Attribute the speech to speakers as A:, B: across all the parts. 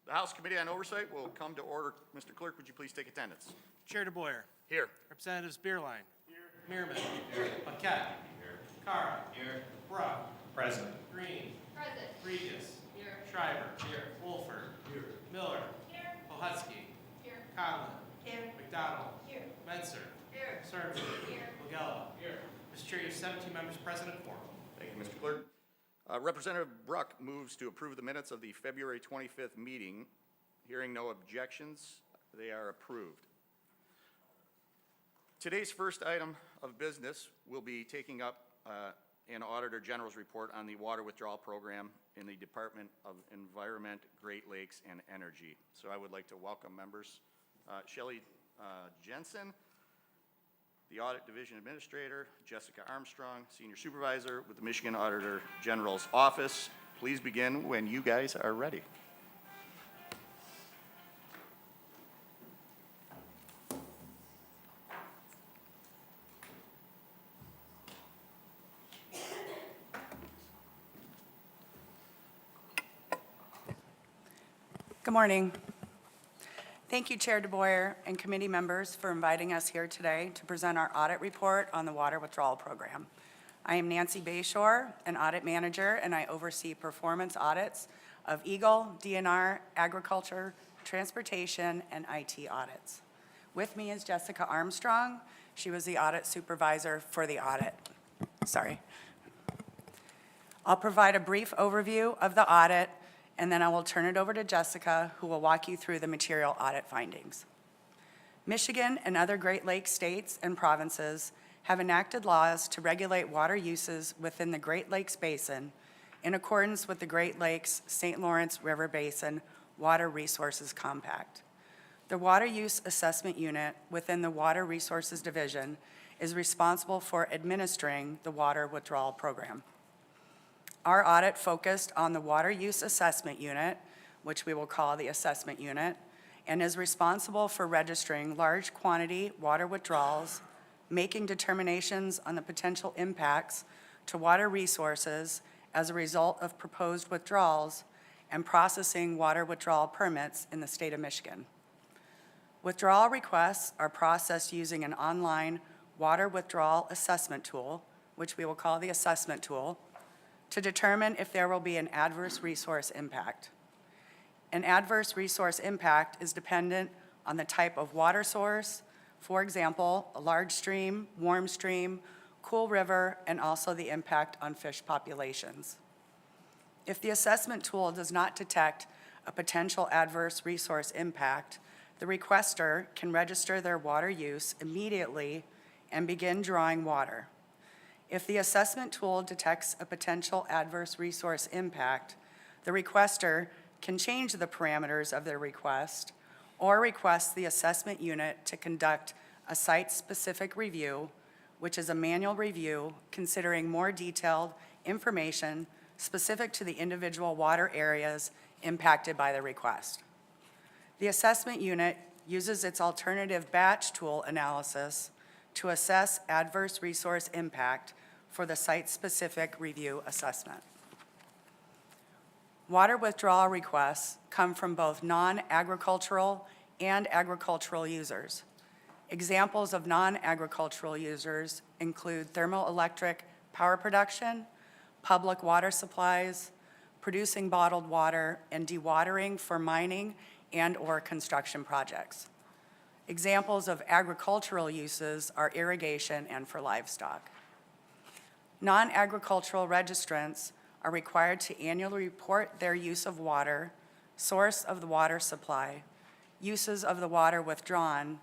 A: The House Committee on Oversight will come to order. Mr. Clerk, would you please take attendance?
B: Chair DeBoyer.
A: Here.
B: Representatives Beerline. Here. Meerman. Here. Paquette. Here. Carr. Here. Brock. Present. Green.
C: Present.
B: Regis.
C: Here.
B: Shriver. Here. Wolford. Here. Miller.
C: Here.
B: Pohutsky.
C: Here.
B: Conlon.
C: Here.
B: McDonald.
C: Here.
B: Menser.
C: Here.
B: Sergeant.
C: Here.
B: Lagella. Here. Mr. Chair, you have 17 members present and quorum.
A: Thank you, Mr. Clerk. Representative Bruck moves to approve the minutes of the February 25th meeting. Hearing no objections, they are approved. Today's first item of business will be taking up an Auditor General's report on the water withdrawal program in the Department of Environment, Great Lakes, and Energy. So I would like to welcome members. Shelley Jensen, the Audit Division Administrator, Jessica Armstrong, Senior Supervisor with the Michigan Auditor General's Office. Please begin when you guys are ready.
D: Good morning. Thank you, Chair DeBoyer and committee members for inviting us here today to present our audit report on the water withdrawal program. I am Nancy Bayshore, an audit manager, and I oversee performance audits of Eagle, DNR, agriculture, transportation, and IT audits. With me is Jessica Armstrong. She was the audit supervisor for the audit. Sorry. I'll provide a brief overview of the audit, and then I will turn it over to Jessica, who will walk you through the material audit findings. Michigan and other Great Lakes states and provinces have enacted laws to regulate water uses within the Great Lakes Basin in accordance with the Great Lakes St. Lawrence River Basin Water Resources Compact. The Water Use Assessment Unit within the Water Resources Division is responsible for administering the water withdrawal program. Our audit focused on the Water Use Assessment Unit, which we will call the Assessment Unit, and is responsible for registering large quantity water withdrawals, making determinations on the potential impacts to water resources as a result of proposed withdrawals, and processing water withdrawal permits in the state of Michigan. Withdrawal requests are processed using an online water withdrawal assessment tool, which we will call the assessment tool, to determine if there will be an adverse resource impact. An adverse resource impact is dependent on the type of water source, for example, a large stream, warm stream, cool river, and also the impact on fish populations. If the assessment tool does not detect a potential adverse resource impact, the requester can register their water use immediately and begin drawing water. If the assessment tool detects a potential adverse resource impact, the requester can change the parameters of their request or request the assessment unit to conduct a site-specific review, which is a manual review considering more detailed information specific to the individual water areas impacted by the request. The assessment unit uses its alternative batch tool analysis to assess adverse resource impact for the site-specific review assessment. Water withdrawal requests come from both non-agricultural and agricultural users. Examples of non-agricultural users include thermoelectric power production, public water supplies, producing bottled water, and dewatering for mining and/or construction projects. Examples of agricultural uses are irrigation and for livestock. Non-agricultural registrants are required to annually report their use of water, source of the water supply, uses of the water withdrawn,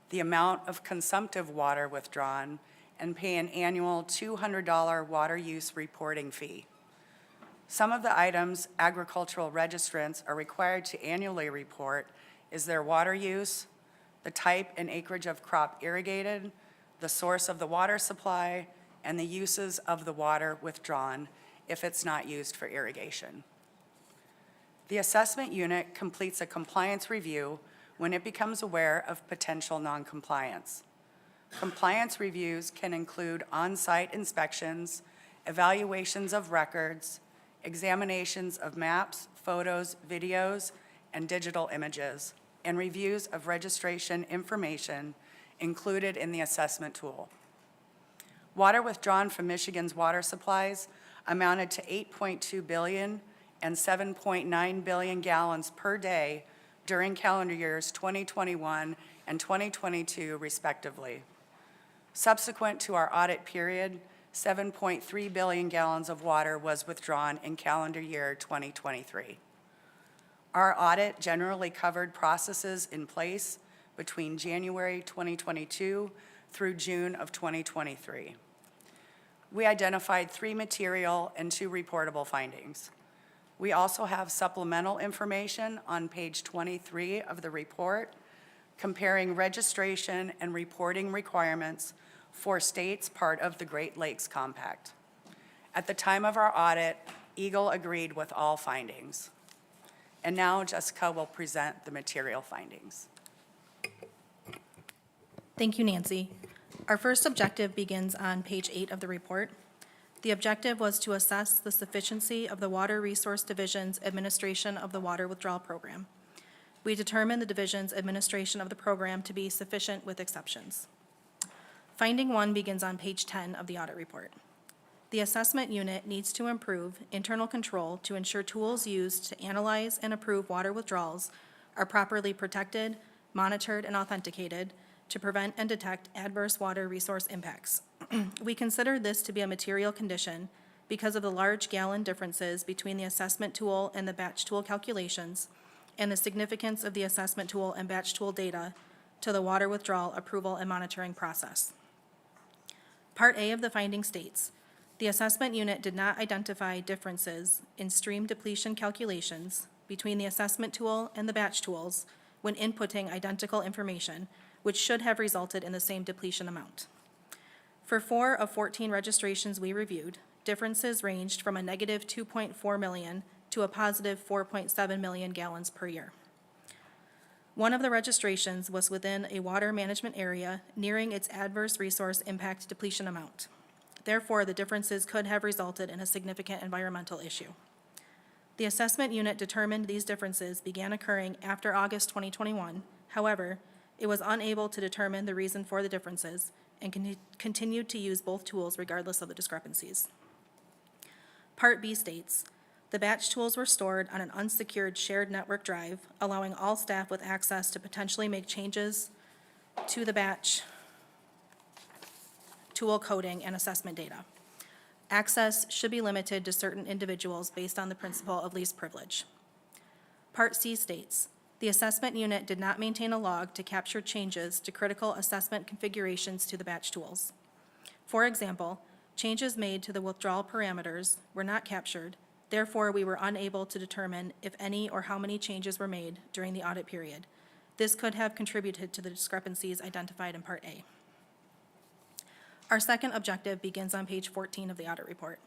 D: the amount of consumptive water withdrawn, and pay an annual $200 water use reporting fee. Some of the items agricultural registrants are required to annually report is their water use, the type and acreage of crop irrigated, the source of the water supply, and the uses of the water withdrawn if it's not used for irrigation. The assessment unit completes a compliance review when it becomes aware of potential noncompliance. Compliance reviews can include on-site inspections, evaluations of records, examinations of maps, photos, videos, and digital images, and reviews of registration information included in the assessment tool. Water withdrawn from Michigan's water supplies amounted to 8.2 billion and 7.9 billion gallons per day during calendar years 2021 and 2022 respectively. Subsequent to our audit period, 7.3 billion gallons of water was withdrawn in calendar year 2023. Our audit generally covered processes in place between January 2022 through June of 2023. We identified 3 material and 2 reportable findings. We also have supplemental information on page 23 of the report comparing registration and reporting requirements for states part of the Great Lakes Compact. At the time of our audit, Eagle agreed with all findings. And now Jessica will present the material findings.
C: Thank you, Nancy. Our first objective begins on page 8 of the report. The objective was to assess the sufficiency of the Water Resource Division's administration of the water withdrawal program. We determined the division's administration of the program to be sufficient with exceptions. Finding 1 begins on page 10 of the audit report. The assessment unit needs to improve internal control to ensure tools used to analyze and approve water withdrawals are properly protected, monitored, and authenticated to prevent and detect adverse water resource impacts. We consider this to be a material condition because of the large gallon differences between the assessment tool and the batch tool calculations and the significance of the assessment tool and batch tool data to the water withdrawal approval and monitoring process. Part A of the finding states, the assessment unit did not identify differences in stream depletion calculations between the assessment tool and the batch tools when inputting identical information, which should have resulted in the same depletion amount. For 4 of 14 registrations we reviewed, differences ranged from a negative 2.4 million to a positive 4.7 million gallons per year. One of the registrations was within a water management area nearing its adverse resource impact depletion amount. Therefore, the differences could have resulted in a significant environmental issue. The assessment unit determined these differences began occurring after August 2021. However, it was unable to determine the reason for the differences and continued to use both tools regardless of the discrepancies. Part B states, the batch tools were stored on an unsecured shared network drive, allowing all staff with access to potentially make changes to the batch tool coding and assessment data. Access should be limited to certain individuals based on the principle of least privilege. Part C states, the assessment unit did not maintain a log to capture changes to critical assessment configurations to the batch tools. For example, changes made to the withdrawal parameters were not captured. Therefore, we were unable to determine if any or how many changes were made during the audit period. This could have contributed to the discrepancies identified in Part A. Our second objective begins on page 14 of the audit report.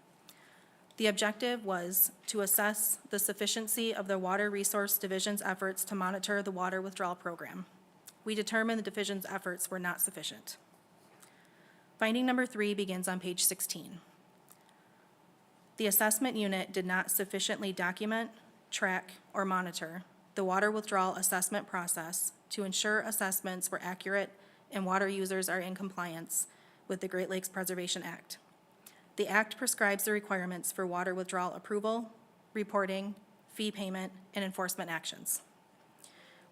C: The objective was to assess the sufficiency of the Water Resource Division's efforts to monitor the water withdrawal program. We determined the division's efforts were not sufficient. Finding number 3 begins on page 16. The assessment unit did not sufficiently document, track, or monitor the water withdrawal assessment process to ensure assessments were accurate and water users are in compliance with the Great Lakes Preservation Act. The Act prescribes the requirements for water withdrawal approval, reporting, fee payment, and enforcement actions.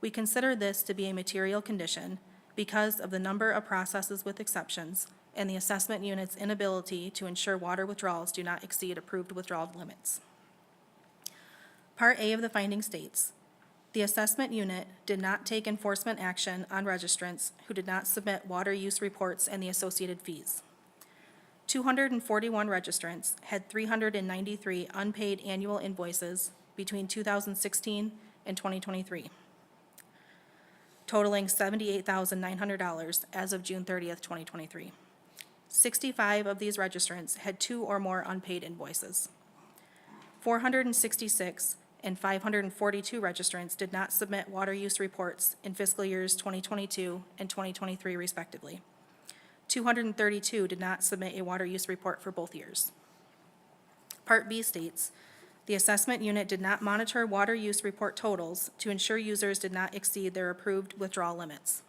C: We consider this to be a material condition because of the number of processes with exceptions and the assessment unit's inability to ensure water withdrawals do not exceed approved withdrawal limits. Part A of the finding states, the assessment unit did not take enforcement action on registrants who did not submit water use reports and the associated fees. 241 registrants had 393 unpaid annual invoices between 2016 and 2023, totaling $78,900 as of June 30th, 2023. 65 of these registrants had 2 or more unpaid invoices. 466 and 542 registrants did not submit water use reports in fiscal years 2022 and 2023 respectively. 232 did not submit a water use report for both years. Part B states, The assessment unit did not monitor water use report totals to ensure users did not exceed their approved withdrawal limits.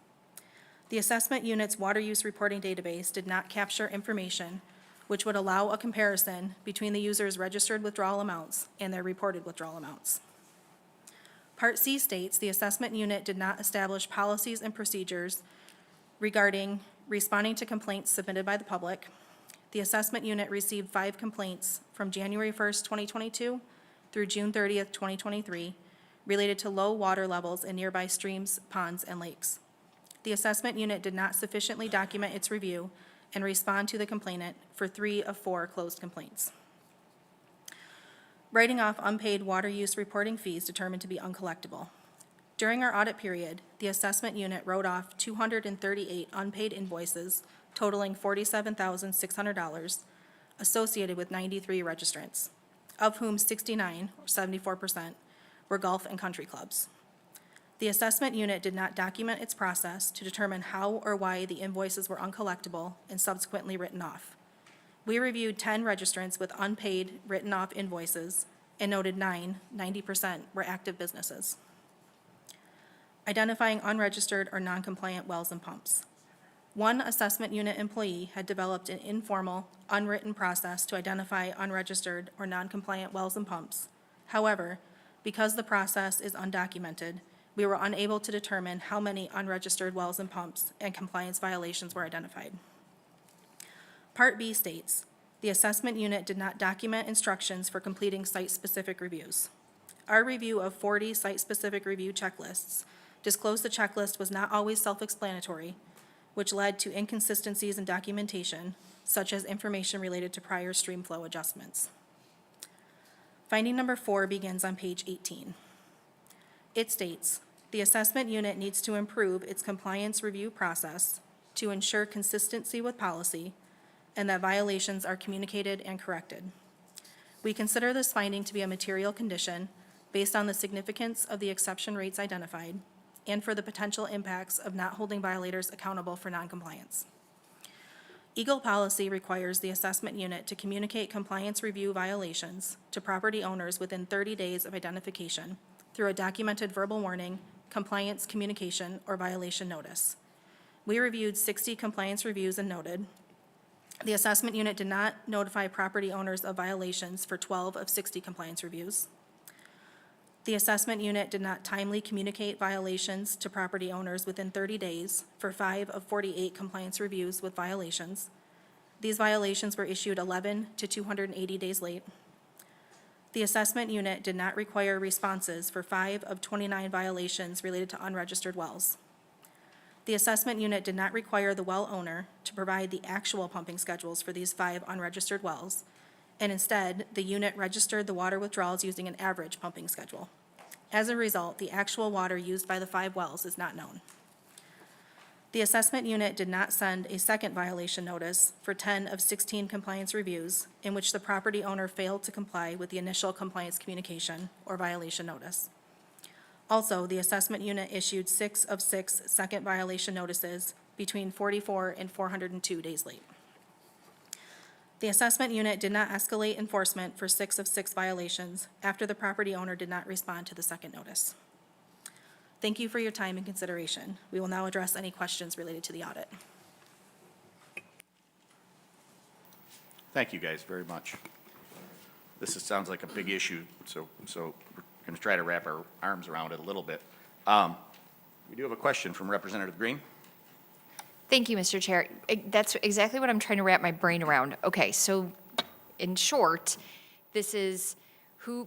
C: The assessment unit's water use reporting database did not capture information which would allow a comparison between the user's registered withdrawal amounts and their reported withdrawal amounts. Part C states the assessment unit did not establish policies and procedures regarding responding to complaints submitted by the public. The assessment unit received 5 complaints from January 1st, 2022 through June 30th, 2023, related to low water levels in nearby streams, ponds, and lakes. The assessment unit did not sufficiently document its review and respond to the complainant for 3 of 4 closed complaints. Writing off unpaid water use reporting fees determined to be uncollectible. During our audit period, the assessment unit wrote off 238 unpaid invoices totaling $47,600 associated with 93 registrants, of whom 69, or 74%, were golf and country clubs. The assessment unit did not document its process to determine how or why the invoices were uncollectible and subsequently written off. We reviewed 10 registrants with unpaid written-off invoices and noted 90%, were active businesses. Identifying unregistered or non-compliant wells and pumps. One assessment unit employee had developed an informal, unwritten process to identify unregistered or non-compliant wells and pumps. However, because the process is undocumented, we were unable to determine how many unregistered wells and pumps and compliance violations were identified. Part B states, the assessment unit did not document instructions for completing site-specific reviews. Our review of 40 site-specific review checklists disclosed the checklist was not always self-explanatory, which led to inconsistencies in documentation, such as information related to prior stream flow adjustments. Finding number 4 begins on page 18. It states, the assessment unit needs to improve its compliance review process to ensure consistency with policy and that violations are communicated and corrected. We consider this finding to be a material condition based on the significance of the exception rates identified and for the potential impacts of not holding violators accountable for noncompliance. Eagle policy requires the assessment unit to communicate compliance review violations to property owners within 30 days of identification through a documented verbal warning, compliance communication, or violation notice. We reviewed 60 compliance reviews and noted, the assessment unit did not notify property owners of violations for 12 of 60 compliance reviews. The assessment unit did not timely communicate violations to property owners within 30 days for 5 of 48 compliance reviews with violations. These violations were issued 11 to 280 days late. The assessment unit did not require responses for 5 of 29 violations related to unregistered wells. The assessment unit did not require the well owner to provide the actual pumping schedules for these 5 unregistered wells, and instead, the unit registered the water withdrawals using an average pumping schedule. As a result, the actual water used by the 5 wells is not known. The assessment unit did not send a second violation notice for 10 of 16 compliance reviews in which the property owner failed to comply with the initial compliance communication or violation notice. Also, the assessment unit issued 6 of 6 second violation notices between 44 and 402 days late. The assessment unit did not escalate enforcement for 6 of 6 violations after the property owner did not respond to the second notice. Thank you for your time and consideration. We will now address any questions related to the audit.
A: Thank you guys very much. Sounds like a big issue, so we're going to try to wrap our arms around it a little bit. We do have a question from Representative Green.
E: Thank you, Mr. Chair. That's exactly what I'm trying to wrap my brain around. Okay, so in short, this is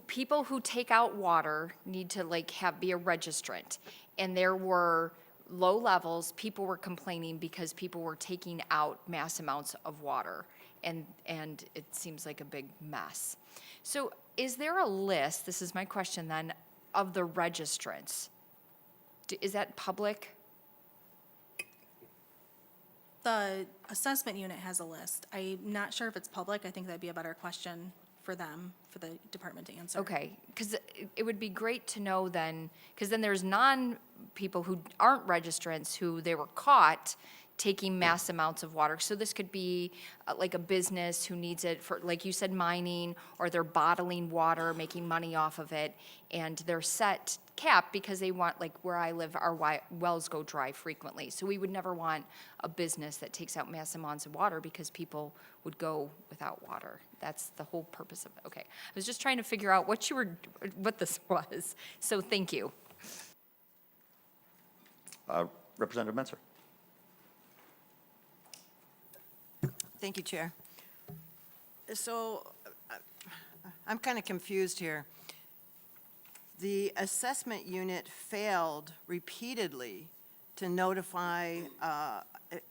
E: people who take out water need to be a registrant. And there were low levels, people were complaining because people were taking out mass amounts of water. And it seems like a big mess. So is there a list, this is my question then, of the registrants? Is that public?
C: The assessment unit has a list. I'm not sure if it's public. I think that'd be a better question for them, for the department to answer.
E: Okay, because it would be great to know then, because then there's people who aren't registrants who they were caught taking mass amounts of water. So this could be like a business who needs it for, like you said, mining, or they're bottling water, making money off of it, and they're set cap because they want, like where I live, our wells go dry frequently. So we would never want a business that takes out mass amounts of water because people would go without water. That's the whole purpose of it. Okay. I was just trying to figure out what this was. So thank you.
A: Representative Menzer.
F: Thank you, Chair. So I'm kind of confused here. The assessment unit failed repeatedly to notify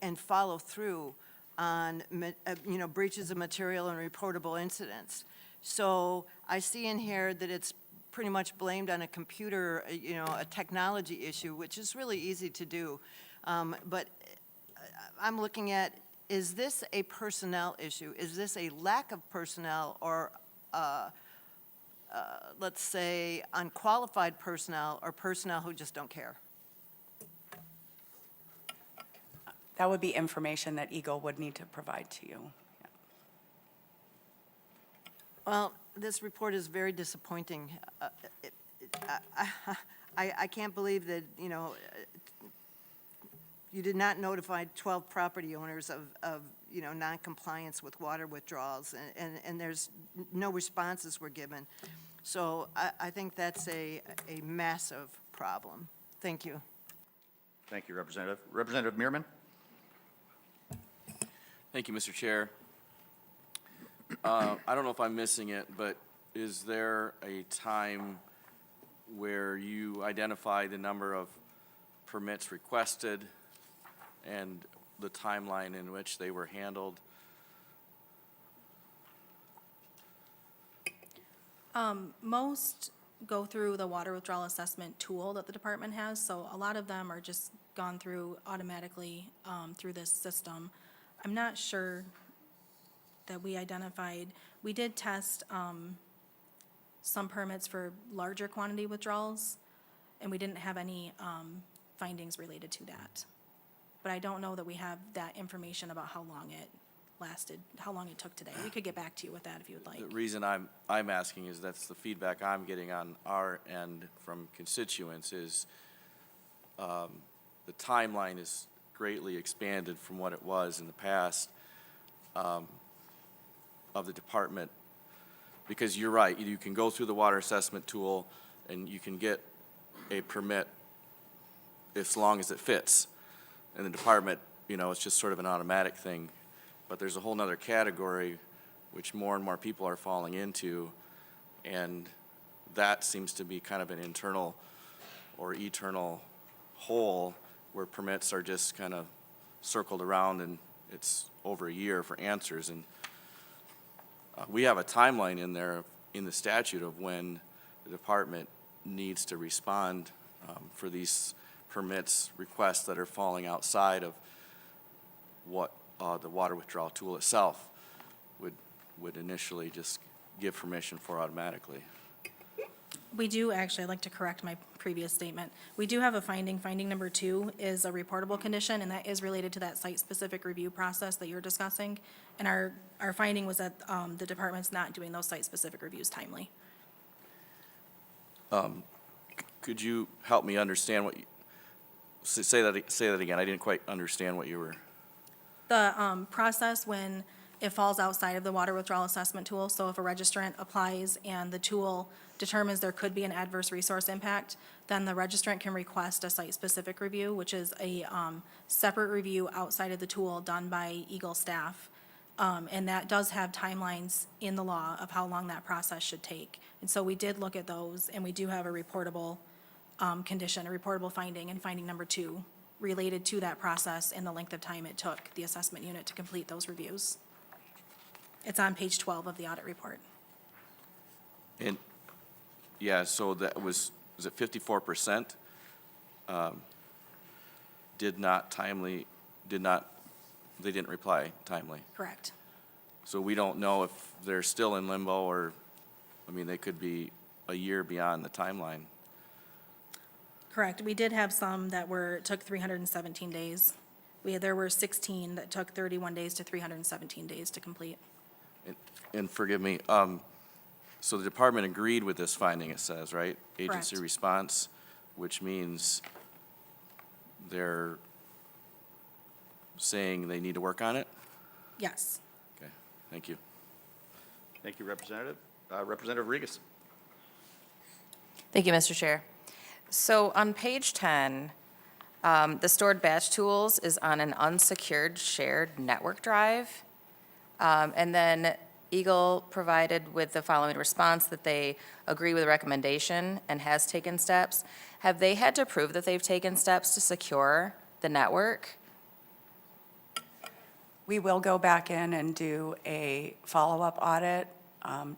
F: and follow through on, breaches of material and reportable incidents. So I see in here that it's pretty much blamed on a computer, a technology issue, which is really easy to do. But I'm looking at, is this a personnel issue? Is this a lack of personnel or, let's say, unqualified personnel or personnel who just don't care?
D: That would be information that Eagle would need to provide to you.
F: Well, this report is very disappointing. I can't believe that, you did not notify 12 property owners of non-compliance with water withdrawals, and there's no responses were given. So I think that's a massive problem. Thank you.
A: Thank you, Representative. Representative Meerman.
G: Thank you, Mr. Chair. I don't know if I'm missing it, but is there a time where you identify the number of permits requested and the timeline in which they were handled?
C: Most go through the water withdrawal assessment tool that the department has, so a lot of them are just gone through automatically through this system. I'm not sure that we identified. We did test some permits for larger quantity withdrawals, and we didn't have any findings related to that. But I don't know that we have that information about how long it lasted, how long it took today. We could get back to you with that if you would like.
G: The reason I'm asking is that's the feedback I'm getting on our end from constituents is the timeline is greatly expanded from what it was in the past of the department. Because you're right, you can go through the water assessment tool and you can get a permit as long as it fits. And the department, it's just sort of an automatic thing. But there's a whole nother category which more and more people are falling into, and that seems to be kind of an internal or eternal hole where permits are just kind of circled around and it's over a year for answers. And we have a timeline in there in the statute of when the department needs to respond for these permits requests that are falling outside of what the water withdrawal tool itself would initially just give permission for automatically.
C: We do, actually, I'd like to correct my previous statement. We do have a finding. Finding number 2 is a reportable condition, and that is related to that site-specific review process that you're discussing. And our finding was that the department's not doing those site-specific reviews timely.
G: Could you help me understand what you, say that again? I didn't quite understand what you were.
C: The process when it falls outside of the water withdrawal assessment tool, so if a registrant applies and the tool determines there could be an adverse resource impact, then the registrant can request a site-specific review, which is a separate review outside of the tool done by Eagle staff. And that does have timelines in the law of how long that process should take. And so we did look at those, and we do have a reportable condition, a reportable finding, and finding number 2 related to that process and the length of time it took the assessment unit to complete those reviews. It's on page 12 of the audit report.
G: And, yeah, so that was it 54% they didn't reply timely?
C: Correct.
G: So we don't know if they're still in limbo or, they could be a year beyond the timeline.
C: Correct. We did have some that took 317 days. There were 16 that took 31 days to 317 days to complete.
G: And forgive me, so the department agreed with this finding, it says, right? Agency
C: Correct.
G: response, which means they're saying they need to work on it?
C: Yes.
G: Okay, thank you.
A: Thank you, Representative. Representative Regas.
H: Thank you, Mr. Chair. So on page 10, the stored batch tools is on an unsecured shared network drive. And then Eagle provided with the following response that they agree with the recommendation and has taken steps. Have they had to prove that they've taken steps to secure the network?
D: We will go back in and do a follow-up audit.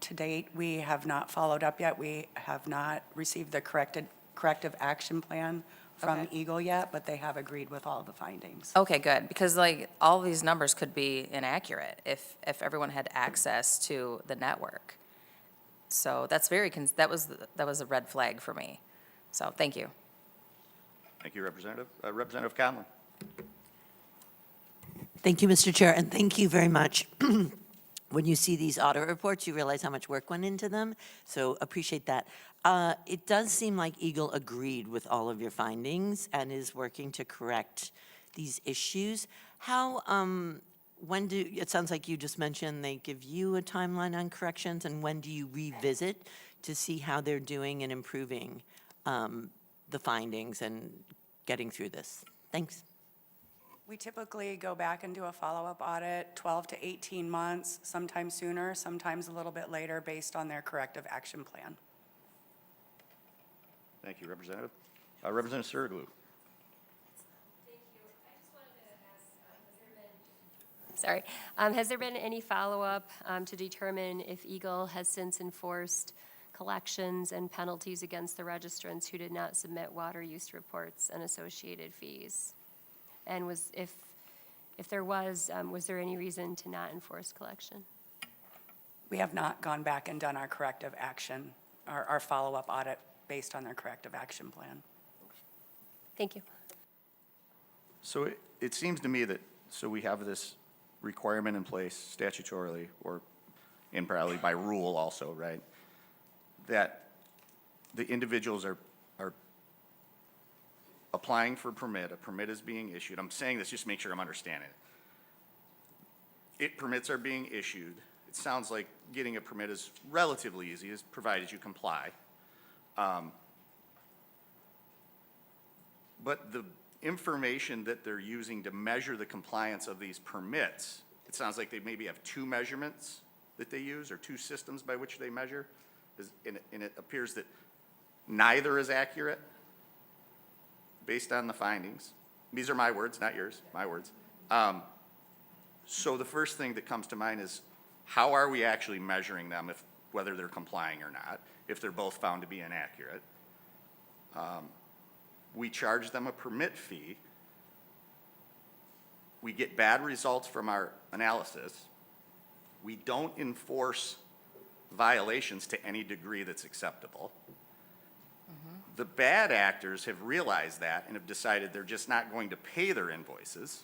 D: To date, we have not followed up yet. We have not received the corrective action plan from
H: Okay.
D: Eagle yet, but they have agreed with all the findings.
H: Okay, good, because like, all these numbers could be inaccurate if everyone had access to the network. So that's that was a red flag for me. So, thank you.
A: Thank you, Representative. Representative Conlon.
I: Thank you, Mr. Chair, and thank you very much. When you see these audit reports, you realize how much work went into them, so appreciate that. It does seem like Eagle agreed with all of your findings and is working to correct these issues. It sounds like you just mentioned they give you a timeline on corrections, and when do you revisit to see how they're doing and improving the findings and getting through this? Thanks.
D: We typically go back and do a follow-up audit, 12 to 18 months, sometimes sooner, sometimes a little bit later, based on their corrective action plan.
A: Thank you, Representative. Representative Suriglu.
J: Sorry. Has there been any follow-up to determine if Eagle has since enforced collections and penalties against the registrants who did not submit water use reports and associated fees? And if there was there any reason to not enforce collection?
D: We have not gone back and done our corrective action, our follow-up audit based on their corrective action plan.
J: Thank you.
A: So it seems to me that, so we have this requirement in place statutorily or and probably by rule also, right? That the individuals are applying for a permit is being issued. I'm saying this just to make sure I'm understanding it. Permits are being issued. It sounds like getting a permit is relatively easy, provided you comply. But the information that they're using to measure the compliance of these permits, it sounds like they maybe have two measurements that they use or two systems by which they measure. And it appears that neither is accurate based on the findings. These are my words, not yours, my words. So the first thing that comes to mind is, how are we actually measuring them, whether they're complying or not, if they're both found to be inaccurate? We charge them a permit fee. We get bad results from our analysis. We don't enforce violations to any degree that's acceptable. The bad actors have realized that and have decided they're just not going to pay their invoices.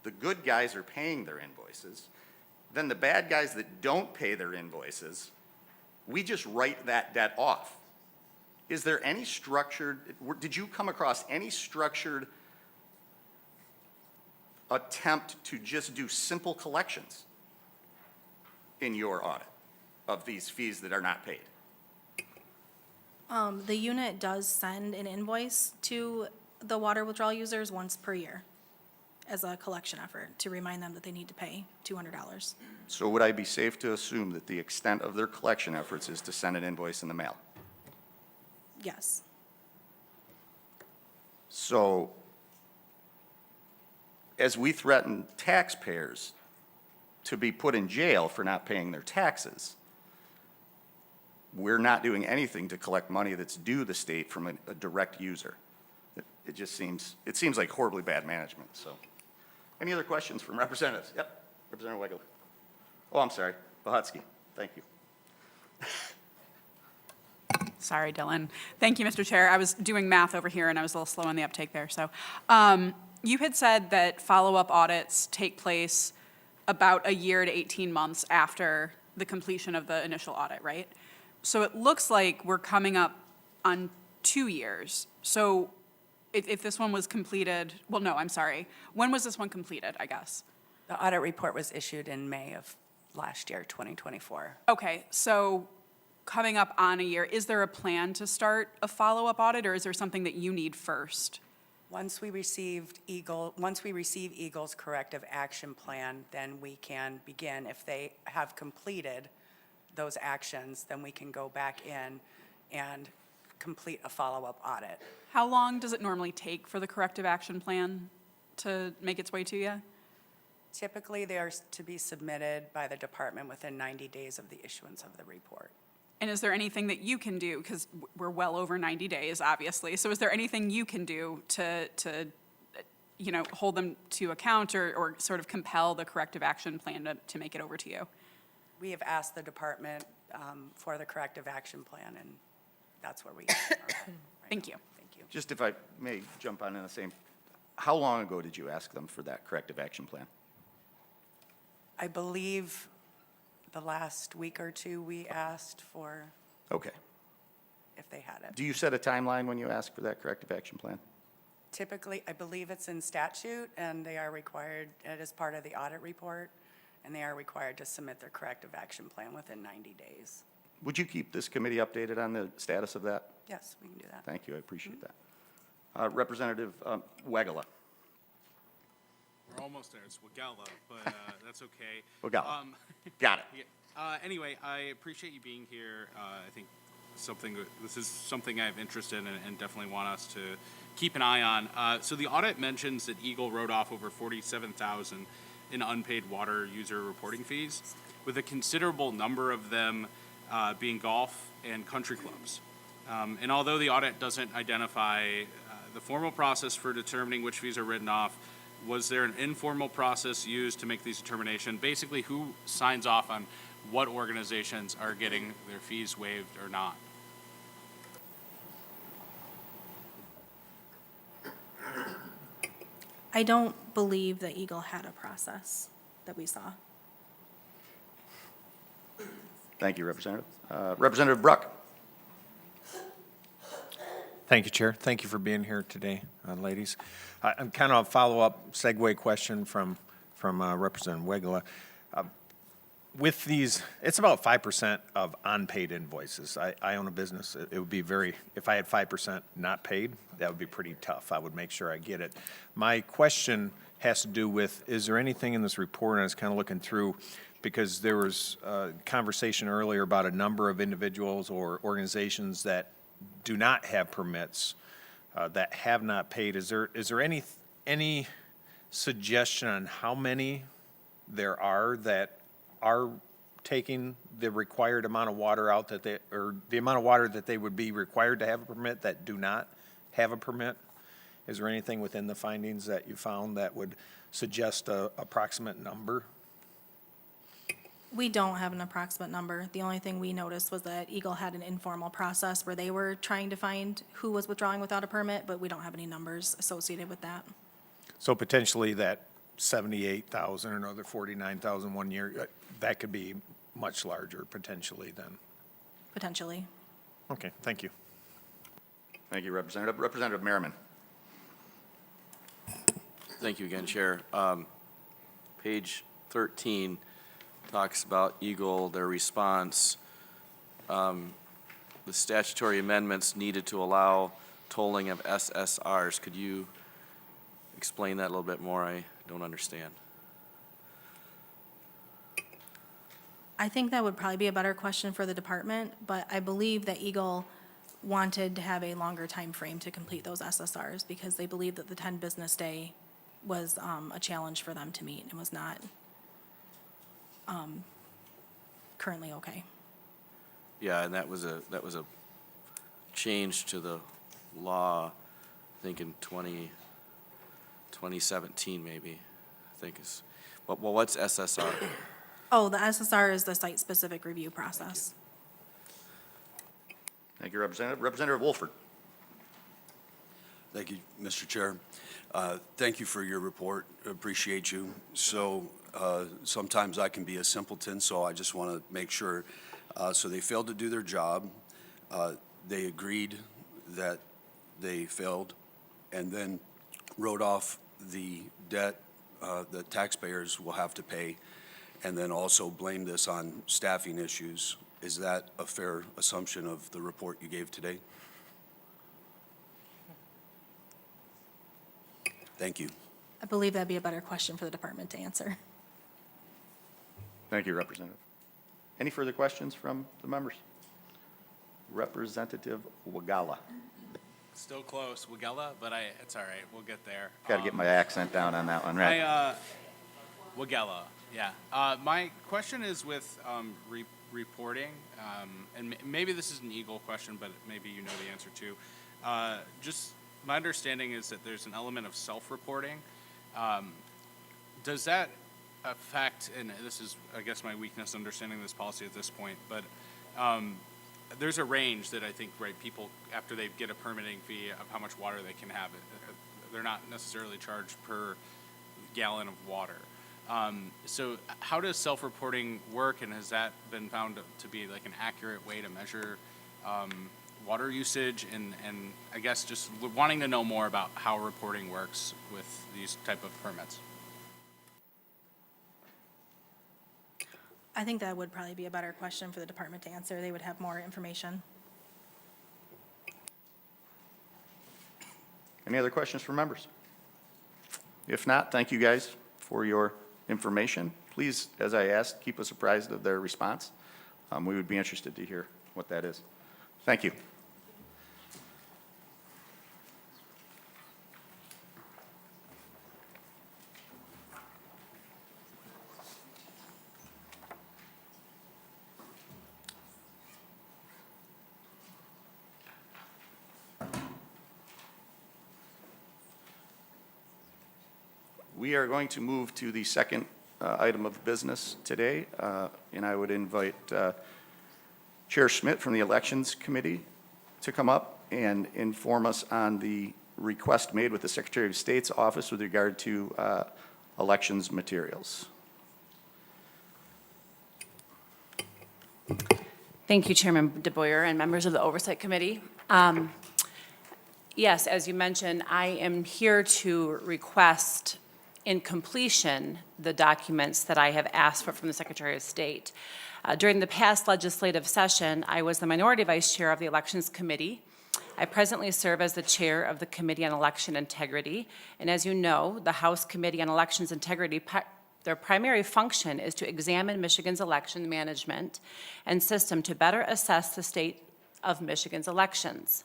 A: The good guys are paying their invoices. Then the bad guys that don't pay their invoices, we just write that debt off. Is there any did you come across any structured attempt to just do simple collections in your audit of these fees that are not paid?
C: The unit does send an invoice to the water withdrawal users once per year as a collection effort to remind them that they need to pay $200.
A: So would I be safe to assume that the extent of their collection efforts is to send an invoice in the mail?
C: Yes.
A: So as we threaten taxpayers to be put in jail for not paying their taxes, we're not doing anything to collect money that's due the state from a direct user. It just seems like horribly bad management, so. Any other questions from representatives? Yep, Representative Weigel. Oh, I'm sorry, Bahutsky, thank you.
K: Sorry, Dylan. Thank you, Mr. Chair. I was doing math over here, and I was a little slow on the uptake there. So You had said that follow-up audits take place about a year to 18 months after the completion of the initial audit, right? So it looks like we're coming up on 2 years. So if this one was completed, well, no, I'm sorry. When was this one completed, I guess?
D: The audit report was issued in May of last year, 2024.
K: Okay, so coming up on a year, is there a plan to start a follow-up audit, or is there something that you need first?
D: Once we receive Eagle's corrective action plan, then we can begin. If they have completed those actions, then we can go back in and complete a follow-up audit.
K: How long does it normally take for the corrective action plan to make its way to you?
D: Typically, they are to be submitted by the department within 90 days of the issuance of the report.
K: And is there anything that you can do, because we're well over 90 days, obviously, so is there anything you can do to hold them to account or sort of compel the corrective action plan to make it over to you?
D: We have asked the department for the corrective action plan, and that's where we are right
K: Thank
D: now.
K: you.
D: Thank you.
A: Just if I may jump on in the same, how long ago did you ask them for that corrective action plan?
D: I believe the last week or two, we asked for
A: Okay.
D: if they had it.
A: Do you set a timeline when you ask for that corrective action plan?
D: Typically, I believe it's in statute, and they are required, it is part of the audit report, and they are required to submit their corrective action plan within 90 days.
A: Would you keep this committee updated on the status of that?
D: Yes, we can do that.
A: Thank you, I appreciate that. Representative Wegala.
B: We're almost there. It's Wagella, but that's okay.
A: Wegala. Got it.
B: Yeah. Anyway, I appreciate you being here. I think this is something I have interest in and definitely want us to keep an eye on. So the audit mentions that Eagle wrote off over $47,000 in unpaid water user reporting fees, with a considerable number of them being golf and country clubs. And although the audit doesn't identify the formal process for determining which fees are written off, was there an informal process used to make these determinations? Basically, who signs off on what organizations are getting their fees waived or not?
C: I don't believe that Eagle had a process that we saw.
A: Thank you, Representative. Representative Bruck.
L: Thank you, Chair. Thank you for being here today, ladies. I'm kind of a follow-up segue question from Representative Wegala. With these, it's about 5% of unpaid invoices. I own a business. It would be if I had 5% not paid, that would be pretty tough. I would make sure I get it. My question has to do with, is there anything in this report, and I was kind of looking through, because there was a conversation earlier about a number of individuals or organizations that do not have permits, that have not paid. Is there any suggestion on how many there are that are taking the required amount of water out or the amount of water that they would be required to have a permit that do not have a permit? Is there anything within the findings that you found that would suggest a approximate number?
C: We don't have an approximate number. The only thing we noticed was that Eagle had an informal process where they were trying to find who was withdrawing without a permit, but we don't have any numbers associated with that.
L: So potentially that 78,000 or another 49,000 1 year, that could be much larger potentially then.
C: Potentially.
L: Okay, thank you.
A: Thank you, Representative. Representative Merriman.
G: Thank you again, Chair. Page 13 talks about Eagle, their response. The statutory amendments needed to allow tolling of SSRs. Could you explain that a little bit more? I don't understand.
C: I think that would probably be a better question for the department, but I believe that Eagle wanted to have a longer time frame to complete those SSRs because they believed that the 10 business day was a challenge for them to meet and was not currently okay.
G: Yeah, and that was a change to the law, I think in 2017 maybe, I think is. Well, what's SSR?
C: Oh, the SSR is the site-specific review process.
A: Thank you, Representative. Representative Wolford.
M: Thank you, Mr. Chair. Thank you for your report. Appreciate you. So sometimes I can be a simpleton, so I just want to make sure. So they failed to do their job. They agreed that they failed and then wrote off the debt that taxpayers will have to pay, and then also blame this on staffing issues. Is that a fair assumption of the report you gave today? Thank you.
C: I believe that'd be a better question for the department to answer.
A: Thank you, Representative. Any further questions from the members? Representative Wagala.
B: Still close, Wagella, but it's all right. We'll get there.
A: Got to get my accent down on that one, right?
B: Wagella, yeah. My question is with reporting, and maybe this is an Eagle question, but maybe you know the answer too. Just my understanding is that there's an element of self-reporting. Does that affect, and this is, I guess, my weakness understanding this policy at this point, but there's a range that I think, right, people, after they get a permitting fee of how much water they can have, they're not necessarily charged per gallon of water. So how does self-reporting work, and has that been found to be like an accurate way to measure water usage? And I guess just wanting to know more about how reporting works with these type of permits.
C: I think that would probably be a better question for the department to answer. They would have more information.
A: Any other questions from members? If not, thank you guys for your information. Please, as I asked, keep us apprised of their response. We would be interested to hear what that is. Thank you. We are going to move to the second item of business today, and I would invite Chair Smit from the Elections Committee to come up and inform us on the request made with the Secretary of State's office with regard to elections materials.
N: Thank you, Chairman DeBoyer and members of the Oversight Committee. Yes, as you mentioned, I am here to request in completion the documents that I have asked for from the Secretary of State. During the past legislative session, I was the Minority Vice Chair of the Elections Committee. I presently serve as the Chair of the Committee on Election Integrity. And as you know, the House Committee on Elections Integrity, their primary function is to examine Michigan's election management and system to better assess the state of Michigan's elections.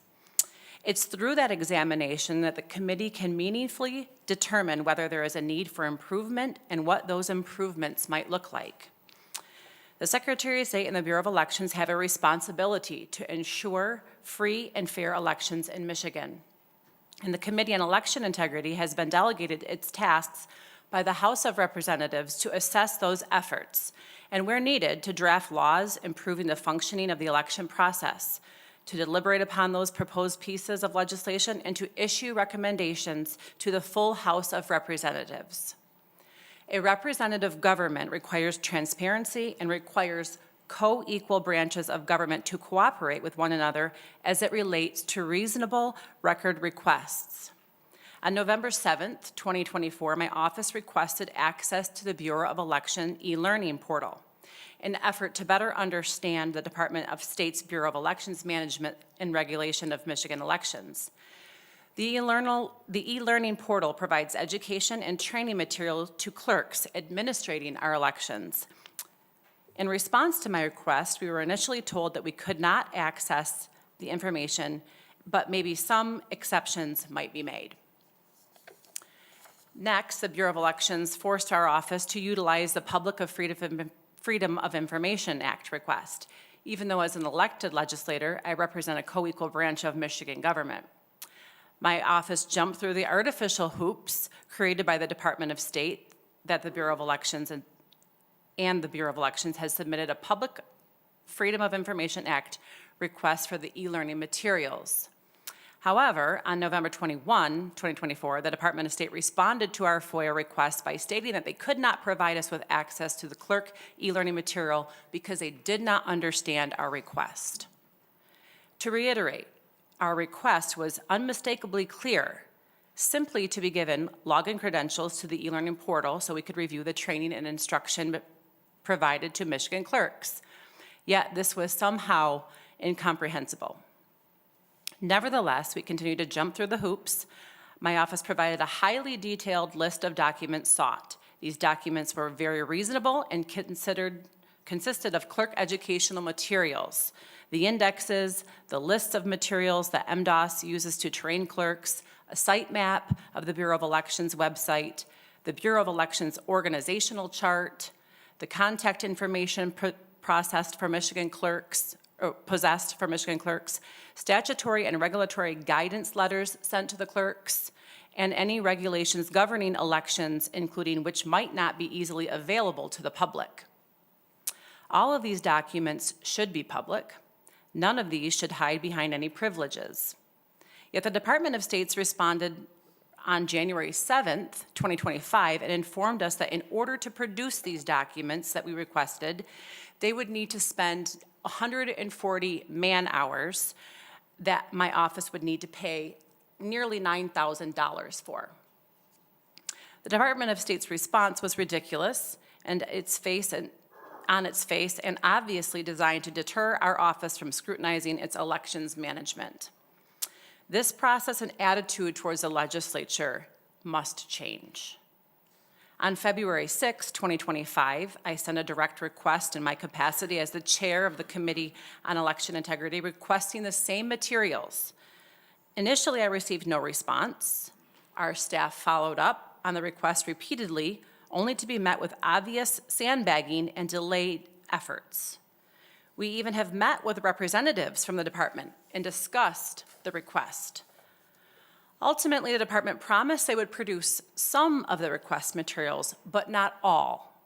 N: It's through that examination that the committee can meaningfully determine whether there is a need for improvement and what those improvements might look like. The Secretary of State and the Bureau of Elections have a responsibility to ensure free and fair elections in Michigan. And the Committee on Election Integrity has been delegated its tasks by the House of Representatives to assess those efforts, and where needed, to draft laws improving the functioning of the election process, to deliberate upon those proposed pieces of legislation, and to issue recommendations to the full House of Representatives. A representative government requires transparency and requires co-equal branches of government to cooperate with one another as it relates to reasonable record requests. On November 7th, 2024, my office requested access to the Bureau of Election e-learning portal, in an effort to better understand the Department of State's Bureau of Elections Management and Regulation of Michigan elections. The e-learning portal provides education and training material to clerks administrating our elections. In response to my request, we were initially told that we could not access the information, but maybe some exceptions might be made. Next, the Bureau of Elections forced our office to utilize the Public of Freedom of Information Act request, even though as an elected legislator, I represent a co-equal branch of Michigan government. My office jumped through the artificial hoops created by the Department of State that the Bureau of Elections and the Bureau of Elections has submitted a Public Freedom of Information Act request for the e-learning materials. However, on November 21, 2024, the Department of State responded to our FOIA request by stating that they could not provide us with access to the clerk e-learning material because they did not understand our request. To reiterate, our request was unmistakably clear, simply to be given login credentials to the e-learning portal so we could review the training and instruction provided to Michigan clerks. Yet this was somehow incomprehensible. Nevertheless, we continued to jump through the hoops. My office provided a highly detailed list of documents sought. These documents were very reasonable and consisted of clerk educational materials, the indexes, the lists of materials that MDOS uses to train clerks, a site map of the Bureau of Elections website, the Bureau of Elections organizational chart, the contact information possessed for Michigan clerks, statutory and regulatory guidance letters sent to the clerks, and any regulations governing elections, including which might not be easily available to the public. All of these documents should be public. None of these should hide behind any privileges. Yet the Department of State responded on January 7th, 2025, and informed us that in order to produce these documents that we requested, they would need to spend 140 man-hours that my office would need to pay nearly $9,000 for. The Department of State's response was ridiculous and on its face and obviously designed to deter our office from scrutinizing its elections management. This process and attitude towards the legislature must change. On February 6, 2025, I sent a direct request in my capacity as the chair of the Committee on Election Integrity requesting the same materials. Initially, I received no response. Our staff followed up on the request repeatedly, only to be met with obvious sandbagging and delayed efforts. We even have met with representatives from the department and discussed the request. Ultimately, the department promised they would produce some of the request materials, but not all.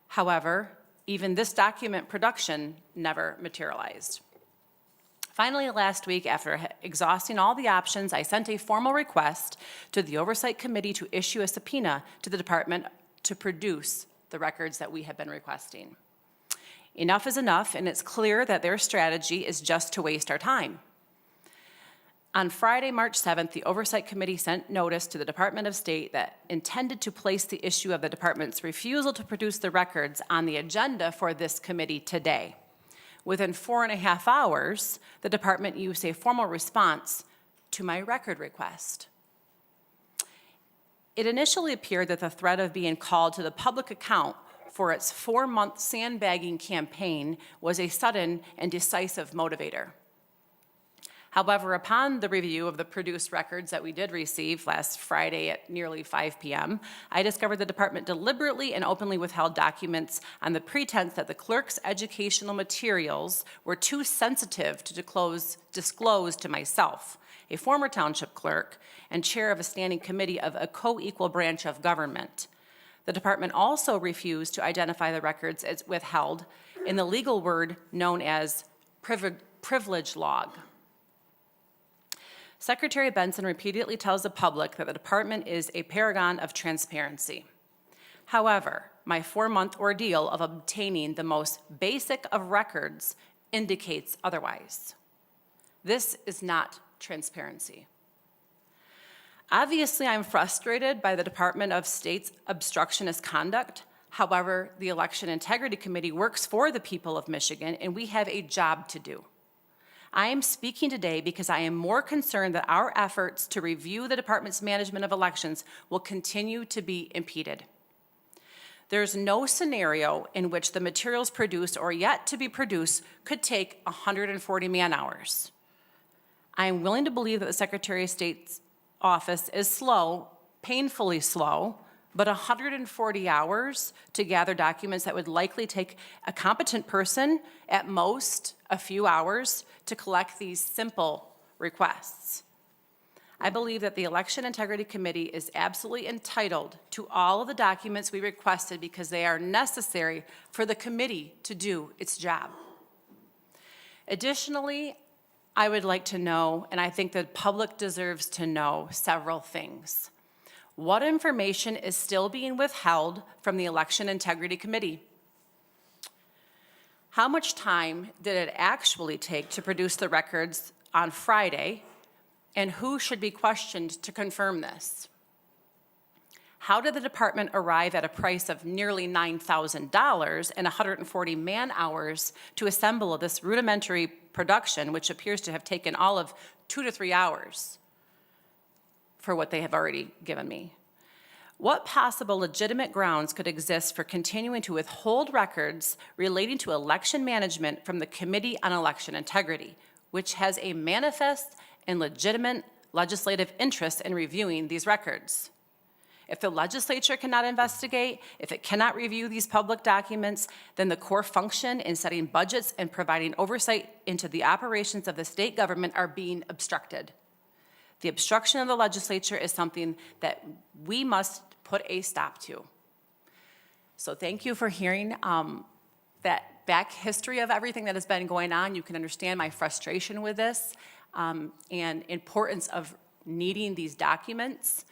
N: However, even this document production never materialized. Finally, last week, after exhausting all the options, I sent a formal request to the Oversight Committee to issue a subpoena to the department to produce the records that we have been requesting. Enough is enough, and it's clear that their strategy is just to waste our time. On Friday, March 7th, the Oversight Committee sent notice to the Department of State that intended to place the issue of the department's refusal to produce the records on the agenda for this committee today. Within 4.5 hours, the department used a formal response to my record request. It initially appeared that the threat of being called to the public account for its 4-month sandbagging campaign was a sudden and decisive motivator. However, upon the review of the produced records that we did receive last Friday at nearly 5 p.m., I discovered the department deliberately and openly withheld documents on the pretense that the clerk's educational materials were too sensitive to disclose to myself, a former township clerk and chair of a standing committee of a co-equal branch of government. The department also refused to identify the records as withheld in the legal word known as privilege log. Secretary Benson repeatedly tells the public that the department is a paragon of transparency. However, my 4-month ordeal of obtaining the most basic of records indicates otherwise. This is not transparency. Obviously, I'm frustrated by the Department of State's obstructionist conduct. However, the Election Integrity Committee works for the people of Michigan, and we have a job to do. I am speaking today because I am more concerned that our efforts to review the department's management of elections will continue to be impeded. There's no scenario in which the materials produced or yet to be produced could take 140 man-hours. I am willing to believe that the Secretary of State's office is slow, painfully slow, but 140 hours to gather documents that would likely take a competent person, at most a few hours, to collect these simple requests. I believe that the Election Integrity Committee is absolutely entitled to all of the documents we requested because they are necessary for the committee to do its job. Additionally, I would like to know, and I think the public deserves to know, several things. What information is still being withheld from the Election Integrity Committee? How much time did it actually take to produce the records on Friday, and who should be questioned to confirm this? How did the department arrive at a price of nearly $9,000 and 140 man-hours to assemble this rudimentary production, which appears to have taken all of 2 to 3 hours for what they have already given me? What possible legitimate grounds could exist for continuing to withhold records relating to election management from the Committee on Election Integrity, which has a manifest and legitimate legislative interest in reviewing these records? If the legislature cannot investigate, if it cannot review these public documents, then the core function in setting budgets and providing oversight into the operations of the state government are being obstructed. The obstruction of the legislature is something that we must put a stop to. So thank you for hearing that back history of everything that has been going on. You can understand my frustration with this and importance of needing these documents.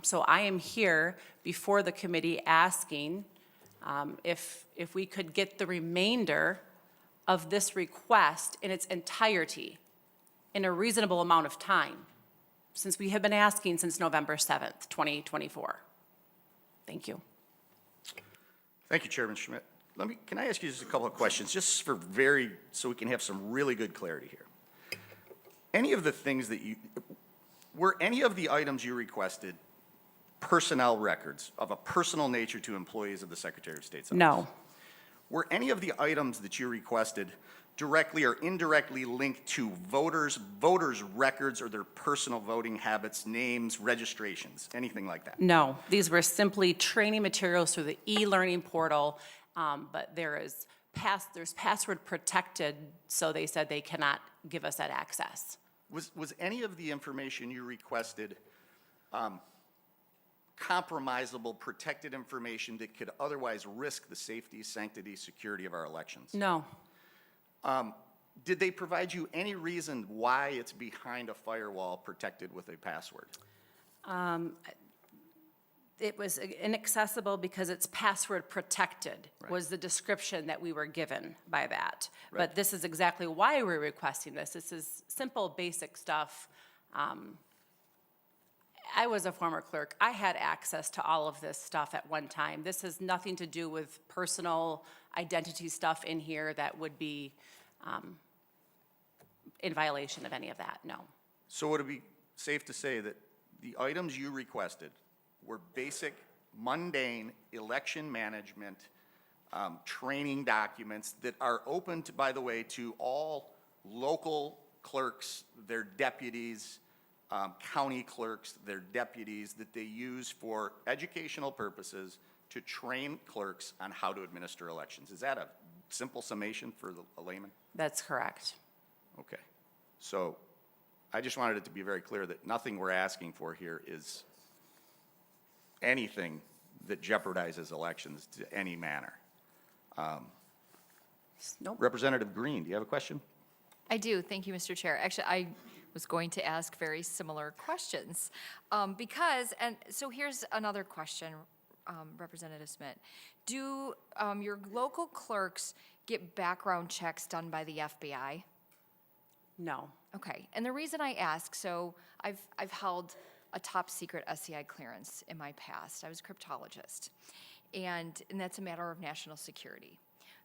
N: So I am here before the committee asking if we could get the remainder of this request in its entirety in a reasonable amount of time, since we have been asking since November 7th, 2024. Thank you.
A: Thank you, Chairman Schmidt. Can I ask you just a couple of questions, just so we can have some really good clarity here? Any of the things that were any of the items you requested personnel records of a personal nature to employees of the Secretary of State's office?
N: No.
A: Were any of the items that you requested directly or indirectly linked to voters' records or their personal voting habits, names, registrations, anything like that?
N: No, these were simply training materials through the e-learning portal, but there's password protected, so they said they cannot give us that access.
A: Was any of the information you requested compromisable, protected information that could otherwise risk the safety, sanctity, security of our elections?
N: No.
A: Did they provide you any reason why it's behind a firewall protected with a password?
N: It was inaccessible because it's password protected, was the description that we were given by that.
A: Right.
N: But this is exactly why we're requesting this. This is simple, basic stuff. I was a former clerk. I had access to all of this stuff at one time. This has nothing to do with personal identity stuff in here that would be in violation of any of that, no.
A: So would it be safe to say that the items you requested were basic, mundane election management training documents that are open, to, by the way, to all local clerks, their deputies, county clerks, their deputies, that they use for educational purposes to train clerks on how to administer elections? Is that a simple summation for a layman?
N: That's correct.
A: Okay. So I just wanted it to be very clear that nothing we're asking for here is anything that jeopardizes elections to any manner.
N: Nope.
A: Representative Green, do you have a question?
E: I do. Thank you, Mr. Chair. Actually, I was going to ask very similar questions so here's another question, Representative Smit. Do your local clerks get background checks done by the FBI?
N: No.
E: Okay, and the reason I ask, so I've held a top secret SCI clearance in my past. I was a cryptologist, and that's a matter of national security.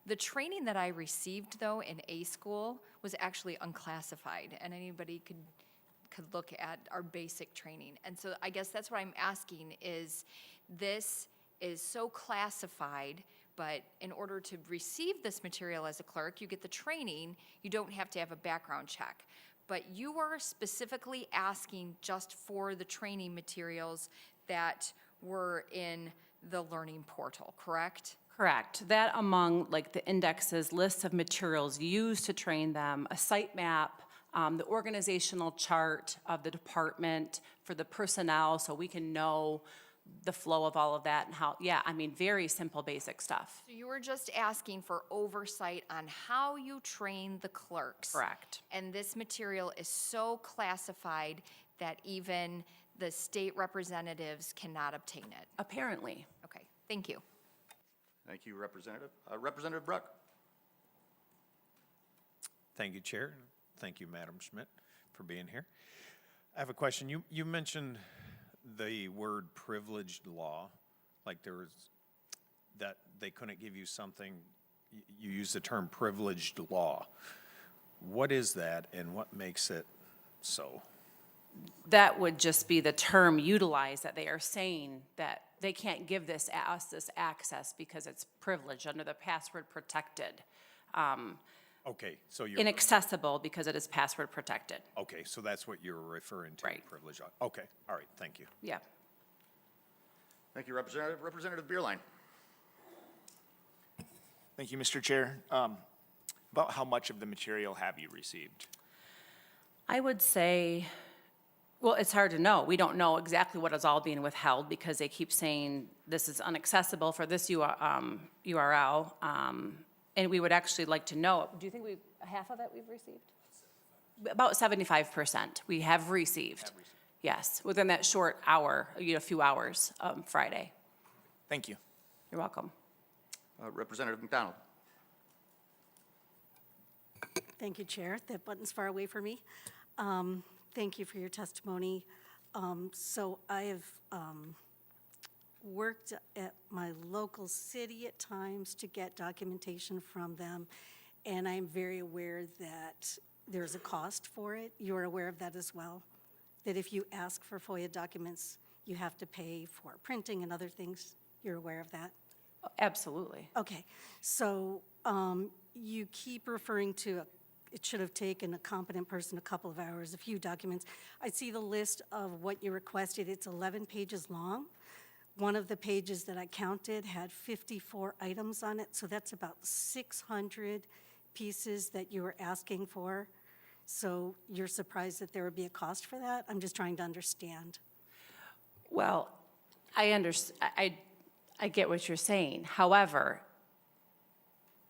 E: The training that I received, though, in A school was actually unclassified, and anybody could look at our basic training. And so I guess that's what I'm asking is, this is so classified, but in order to receive this material as a clerk, you get the training, you don't have to have a background check. But you were specifically asking just for the training materials that were in the learning portal, correct?
N: Correct. That among like the indexes, lists of materials used to train them, a site map, the organizational chart of the department for the personnel so we can know the flow of all of that and how, yeah, I mean, very simple, basic stuff.
E: So you were just asking for oversight on how you train the clerks.
N: Correct.
E: And this material is so classified that even the state representatives cannot obtain it.
N: Apparently.
E: Okay, thank you.
A: Thank you, Representative. Representative Bruck.
L: Thank you, Chair. Thank you, Madam Smit, for being here. I have a question. You mentioned the word privileged law, like there was, that they couldn't give you something, you used the term privileged law. What is that and what makes it so?
N: That would just be the term utilized, that they are saying that they can't give us this access because it's privileged under the password protected.
L: Okay, so you're,
N: Inaccessible because it is password protected.
L: okay, so that's what you're referring to,
N: Right.
L: privileged law. Okay, all right, thank you.
N: Yeah.
A: Thank you, Representative. Representative Beerline.
O: Thank you, Mr. Chair. About how much of the material have you received?
N: I would say, well, it's hard to know. We don't know exactly what is all being withheld because they keep saying this is inaccessible for this URL. And we would actually like to know, do you think half of it we've received? About 75% we have received. Yes, within that short hour, few hours, Friday.
O: Thank you.
N: You're welcome.
A: Representative McDonald.
P: Thank you, Chair. That button's far away from me. Thank you for your testimony. So I have worked at my local city at times to get documentation from them, and I'm very aware that there's a cost for it. You're aware of that as well? That if you ask for FOIA documents, you have to pay for printing and other things? You're aware of that?
N: Absolutely.
P: Okay, so you keep referring to, it should have taken a competent person a couple of hours, a few documents. I see the list of what you requested. It's 11 pages long. One of the pages that I counted had 54 items on it, so that's about 600 pieces that you were asking for. So you're surprised that there would be a cost for that? I'm just trying to understand.
N: Well, I get what you're saying. However,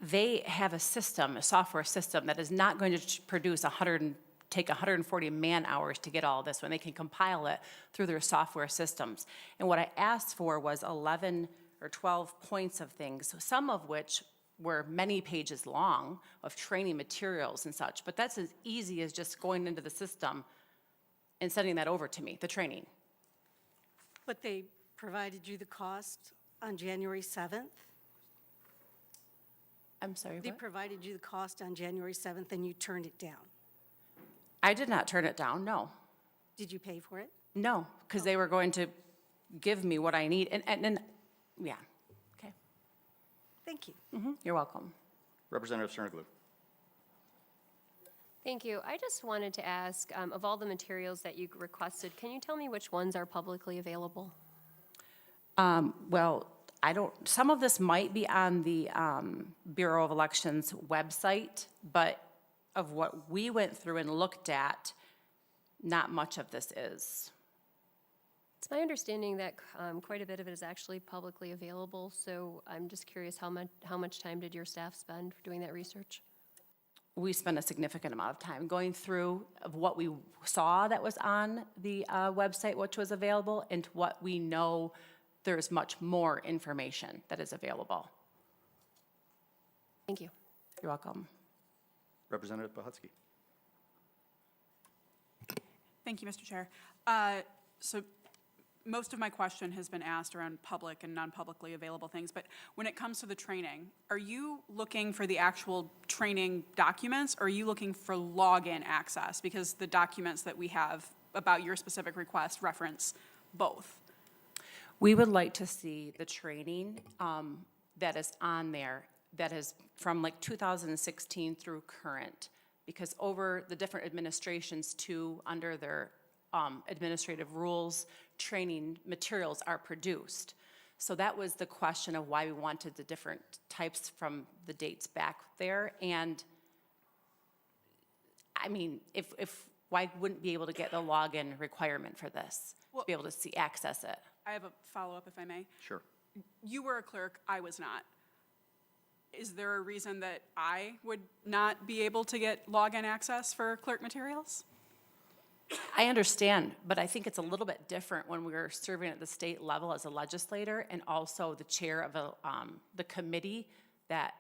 N: they have a system, a software system that is not going to produce take 140 man-hours to get all this when they can compile it through their software systems. And what I asked for was 11 or 12 points of things, some of which were many pages long of training materials and such, but that's as easy as just going into the system and sending that over to me, the training.
P: But they provided you the cost on January 7th?
N: I'm sorry,
P: They
N: what?
P: provided you the cost on January 7th and you turned it down.
N: I did not turn it down, no.
P: Did you pay for it?
N: No, because they were going to give me what I need, and yeah, okay.
P: Thank you.
N: You're welcome.
A: Representative Sterniglu.
J: Thank you. I just wanted to ask, of all the materials that you requested, can you tell me which ones are publicly available?
N: Well, some of this might be on the Bureau of Elections website, but of what we went through and looked at, not much of this is.
J: It's my understanding that quite a bit of it is actually publicly available, so I'm just curious how much time did your staff spend doing that research?
N: We spent a significant amount of time going through of what we saw that was on the website, which was available, and what we know there's much more information that is available.
J: Thank you.
N: You're welcome.
A: Representative Bahutsky.
K: Thank you, Mr. Chair. So most of my question has been asked around public and non-publicly available things, but when it comes to the training, are you looking for the actual training documents, or are you looking for login access? Because the documents that we have about your specific request reference both.
N: We would like to see the training that is on there, that is from like 2016 through current, because over the different administrations too, under their administrative rules, training materials are produced. So that was the question of why we wanted the different types from the dates back there. And I mean, why wouldn't be able to get the login requirement for this? To be able to access it?
K: I have a follow-up, if I may.
A: Sure.
K: You were a clerk, I was not. Is there a reason that I would not be able to get login access for clerk materials?
N: I understand, but I think it's a little bit different when we're serving at the state level as a legislator and also the chair of the committee that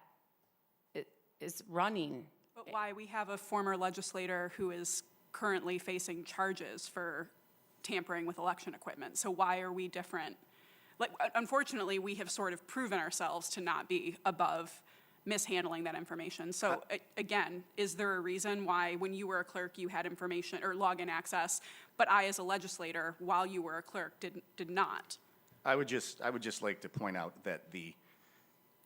N: is running.
K: But why? We have a former legislator who is currently facing charges for tampering with election equipment. So why are we different? Like, unfortunately, we have sort of proven ourselves to not be above mishandling that information. So again, is there a reason why when you were a clerk, you had information or login access, but I as a legislator, while you were a clerk, did not?
A: I would just like to point out that the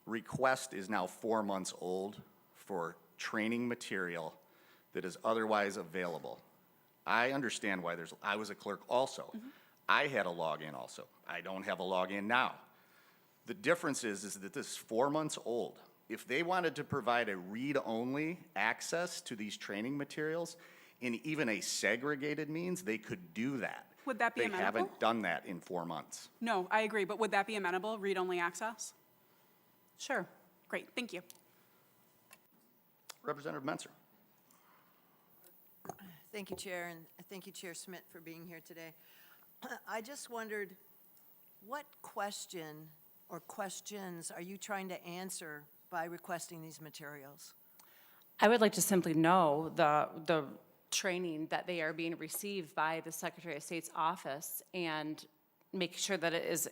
A: request is now 4 months old for training material that is otherwise available. I understand why I was a clerk also. I had a login also. I don't have a login now. The difference is that this is 4 months old. If they wanted to provide a read-only access to these training materials in even a segregated means, they could do that.
K: Would that be
A: They
K: amenable?
A: haven't done that in 4 months.
K: No, I agree, but would that be amenable, read-only access?
N: Sure.
K: Great, thank you.
A: Representative Menser.
F: Thank you, Chair, and thank you, Chair Smit, for being here today. I just wondered, what question or questions are you trying to answer by requesting these materials?
N: I would like to simply know the training that they are being received by the Secretary of State's office and make sure that it is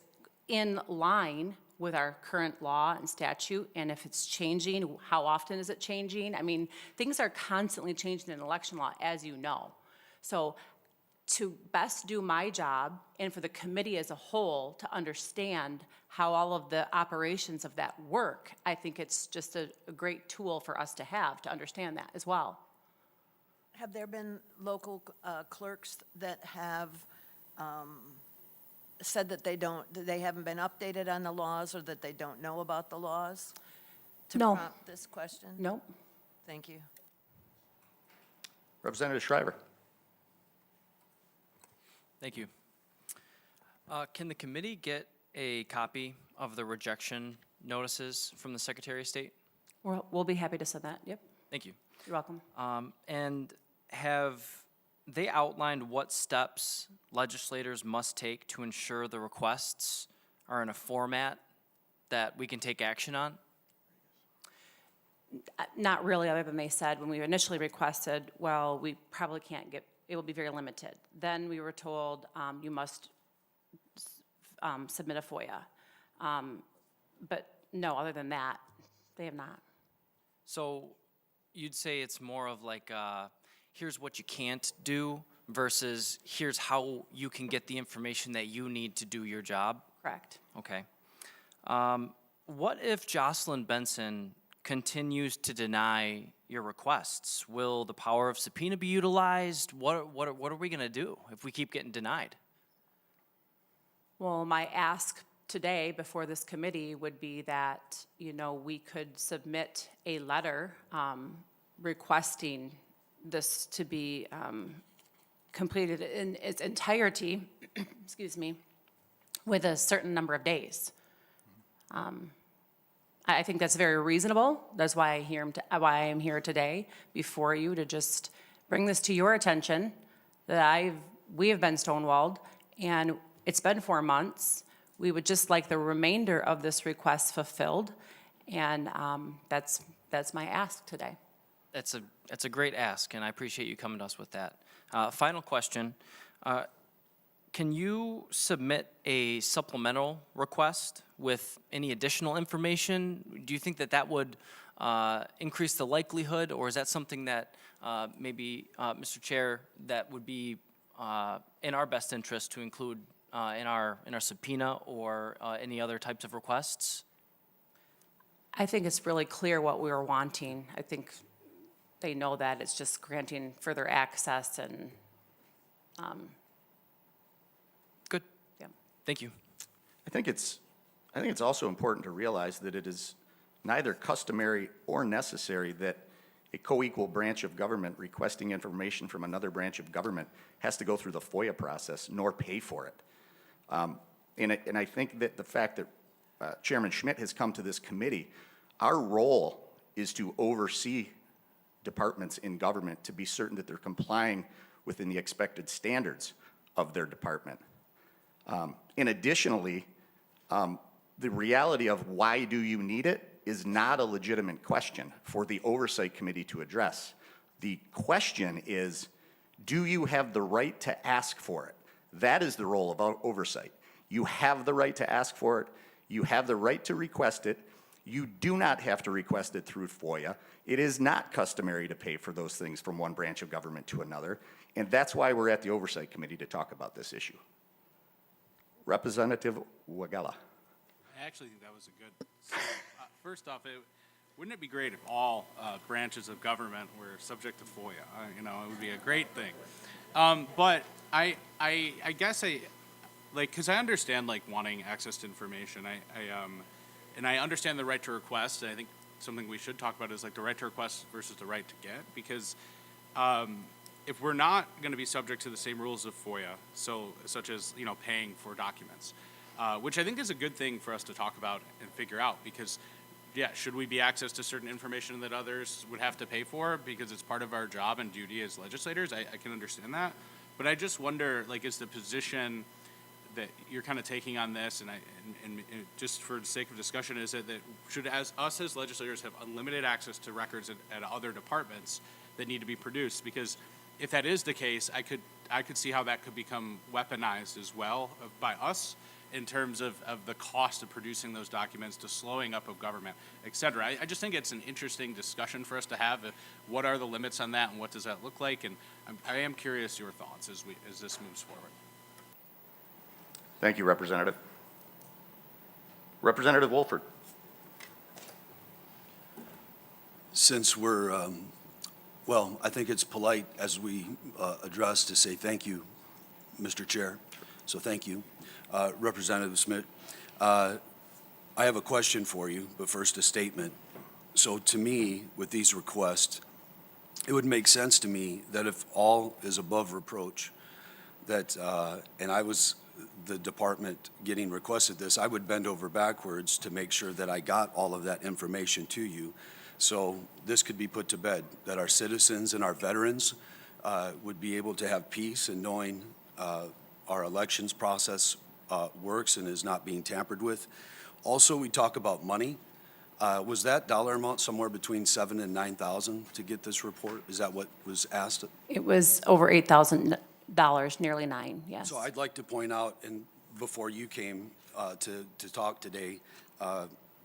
N: in line with our current law and statute, and if it's changing, how often is it changing? I mean, things are constantly changing in election law, as you know. So to best do my job and for the committee as a whole to understand how all of the operations of that work, I think it's just a great tool for us to have to understand that as well.
F: Have there been local clerks that have said that they haven't been updated on the laws or that they don't know about the laws? To
N: No.
F: prompt this question?
N: Nope.
F: Thank you.
A: Representative Shriver.
Q: Thank you. Can the committee get a copy of the rejection notices from the Secretary of State?
N: We'll be happy to send that, yep.
Q: Thank you.
N: You're welcome.
Q: And have they outlined what steps legislators must take to ensure the requests are in a format that we can take action on?
N: Not really, other than they said when we initially requested, well, we probably can't get, it will be very limited. Then we were told, you must submit a FOIA. But no, other than that, they have not.
Q: So you'd say it's more of like, here's what you can't do versus here's how you can get the information that you need to do your job?
N: Correct.
Q: Okay. What if Jocelyn Benson continues to deny your requests? Will the power of subpoena be utilized? What are we going to do if we keep getting denied?
N: Well, my ask today before this committee would be that, we could submit a letter requesting this to be completed in its entirety, excuse me, with a certain number of days. I think that's very reasonable. That's why I am here today before you to just bring this to your attention that we have been stonewalled, and it's been 4 months. We would just like the remainder of this request fulfilled, and that's my ask today.
Q: That's a great ask, and I appreciate you coming to us with that. Final question. Can you submit a supplemental request with any additional information? Do you think that would increase the likelihood, or is that something that maybe, Mr. Chair, that would be in our best interest to include in our subpoena or any other types of requests?
N: I think it's really clear what we were wanting. I think they know that it's just granting further access and
Q: Good.
N: Yeah.
Q: Thank you.
A: I think it's also important to realize that it is neither customary or necessary that a co-equal branch of government requesting information from another branch of government has to go through the FOIA process nor pay for it. And I think that the fact that Chairman Smit has come to this committee, our role is to oversee departments in government to be certain that they're complying within the expected standards of their department. And additionally, the reality of why do you need it is not a legitimate question for the Oversight Committee to address. The question is, do you have the right to ask for it? That is the role of oversight. You have the right to ask for it. You have the right to request it. You do not have to request it through FOIA. It is not customary to pay for those things from one branch of government to another. And that's why we're at the Oversight Committee to talk about this issue. Representative Wagela.
B: I actually think that was a good. So, first off, wouldn't it be great if all branches of government were subject to FOIA? You know, it would be a great thing. But I guess because I understand like wanting access to information. And I understand the right to request. And I think something we should talk about is like the right to request versus the right to get, because if we're not going to be subject to the same rules of FOIA, such as paying for documents, which I think is a good thing for us to talk about and figure out, because should we be access to certain information that others would have to pay for because it's part of our job and duty as legislators? I can understand that, but I just wonder, like, is the position that you're kind of taking on this, and just for the sake of discussion, is it that should us as legislators have unlimited access to records at other departments that need to be produced? Because if that is the case, I could see how that could become weaponized as well by us in terms of the cost of producing those documents, to slowing up of government, et cetera. I just think it's an interesting discussion for us to have. What are the limits on that, and what does that look like? And I am curious your thoughts as this moves forward.
A: Thank you, Representative. Representative Wolford.
M: Since we're, well, I think it's polite as we address to say thank you, Mr. Chair. So thank you. Representative Smit, I have a question for you, but first a statement. So to me, with these requests, it would make sense to me that if all is above reproach, that, and I was the department getting requested this, I would bend over backwards to make sure that I got all of that information to you. So this could be put to bed, that our citizens and our veterans would be able to have peace in knowing our elections process works and is not being tampered with. Also, we talk about money. Was that dollar amount somewhere between $7,000 and $9,000 to get this report? Is that what was asked?
N: It was over $8,000, nearly $9,000, yes.
M: So I'd like to point out, and before you came to talk today,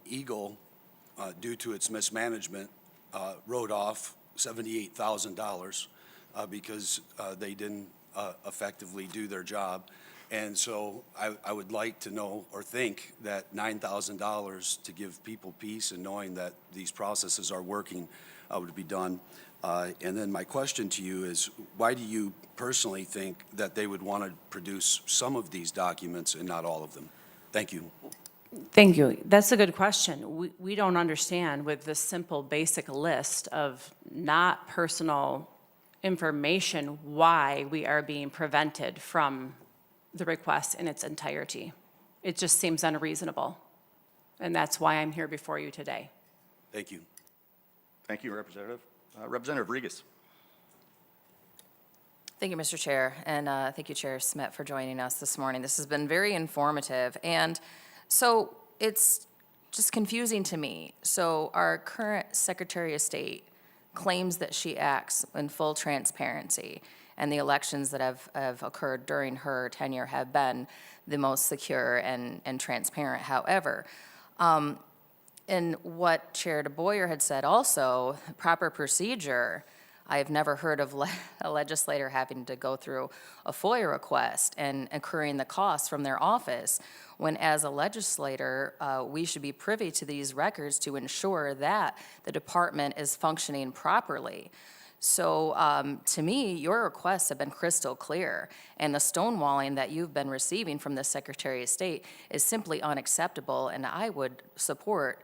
M: Eagle, due to its mismanagement, wrote off $78,000 because they didn't effectively do their job. And so I would like to know or think that $9,000 to give people peace and knowing that these processes are working would be done. And then my question to you is, why do you personally think that they would want to produce some of these documents and not all of them? Thank you.
N: Thank you. That's a good question. We don't understand with this simple, basic list of not personal information why we are being prevented from the request in its entirety. It just seems unreasonable. And that's why I'm here before you today.
M: Thank you.
A: Thank you, Representative. Representative Regas.
H: Thank you, Mr. Chair, and thank you, Chair Smit, for joining us this morning. This has been very informative, and so it's just confusing to me. So our current Secretary of State claims that she acts in full transparency, and the elections that have occurred during her tenure have been the most secure and transparent. However, and what Chair DeBoyer had said also, proper procedure, I have never heard of a legislator having to go through a FOIA request and incurring the costs from their office, when as a legislator, we should be privy to these records to ensure that the department is functioning properly. So to me, your requests have been crystal clear, and the stonewalling that you've been receiving from the Secretary of State is simply unacceptable, and I would support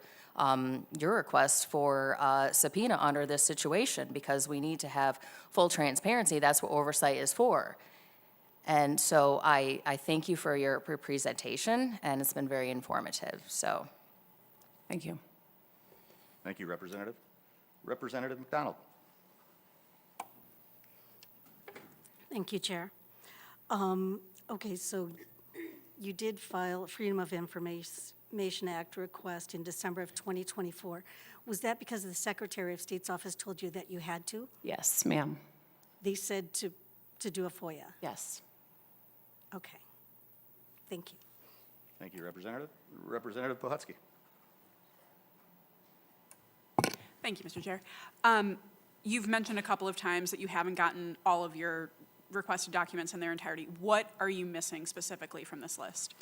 H: your request for subpoena under this situation, because we need to have full transparency. That's what oversight is for. And so I thank you for your presentation, and it's been very informative, so.
N: Thank you.
A: Thank you, Representative. Representative McDonald.
P: Thank you, Chair. Okay, so you did file a Freedom of Information Act request in December of 2024. Was that because the Secretary of State's office told you that you had to?
N: Yes, ma'am.
P: They said to do a FOIA?
N: Yes.
P: Okay. Thank you.
A: Thank you, Representative. Representative Pohutsky.
K: Thank you, Mr. Chair. You've mentioned a couple of times that you haven't gotten all of your requested documents in their entirety. What are you missing specifically from this list?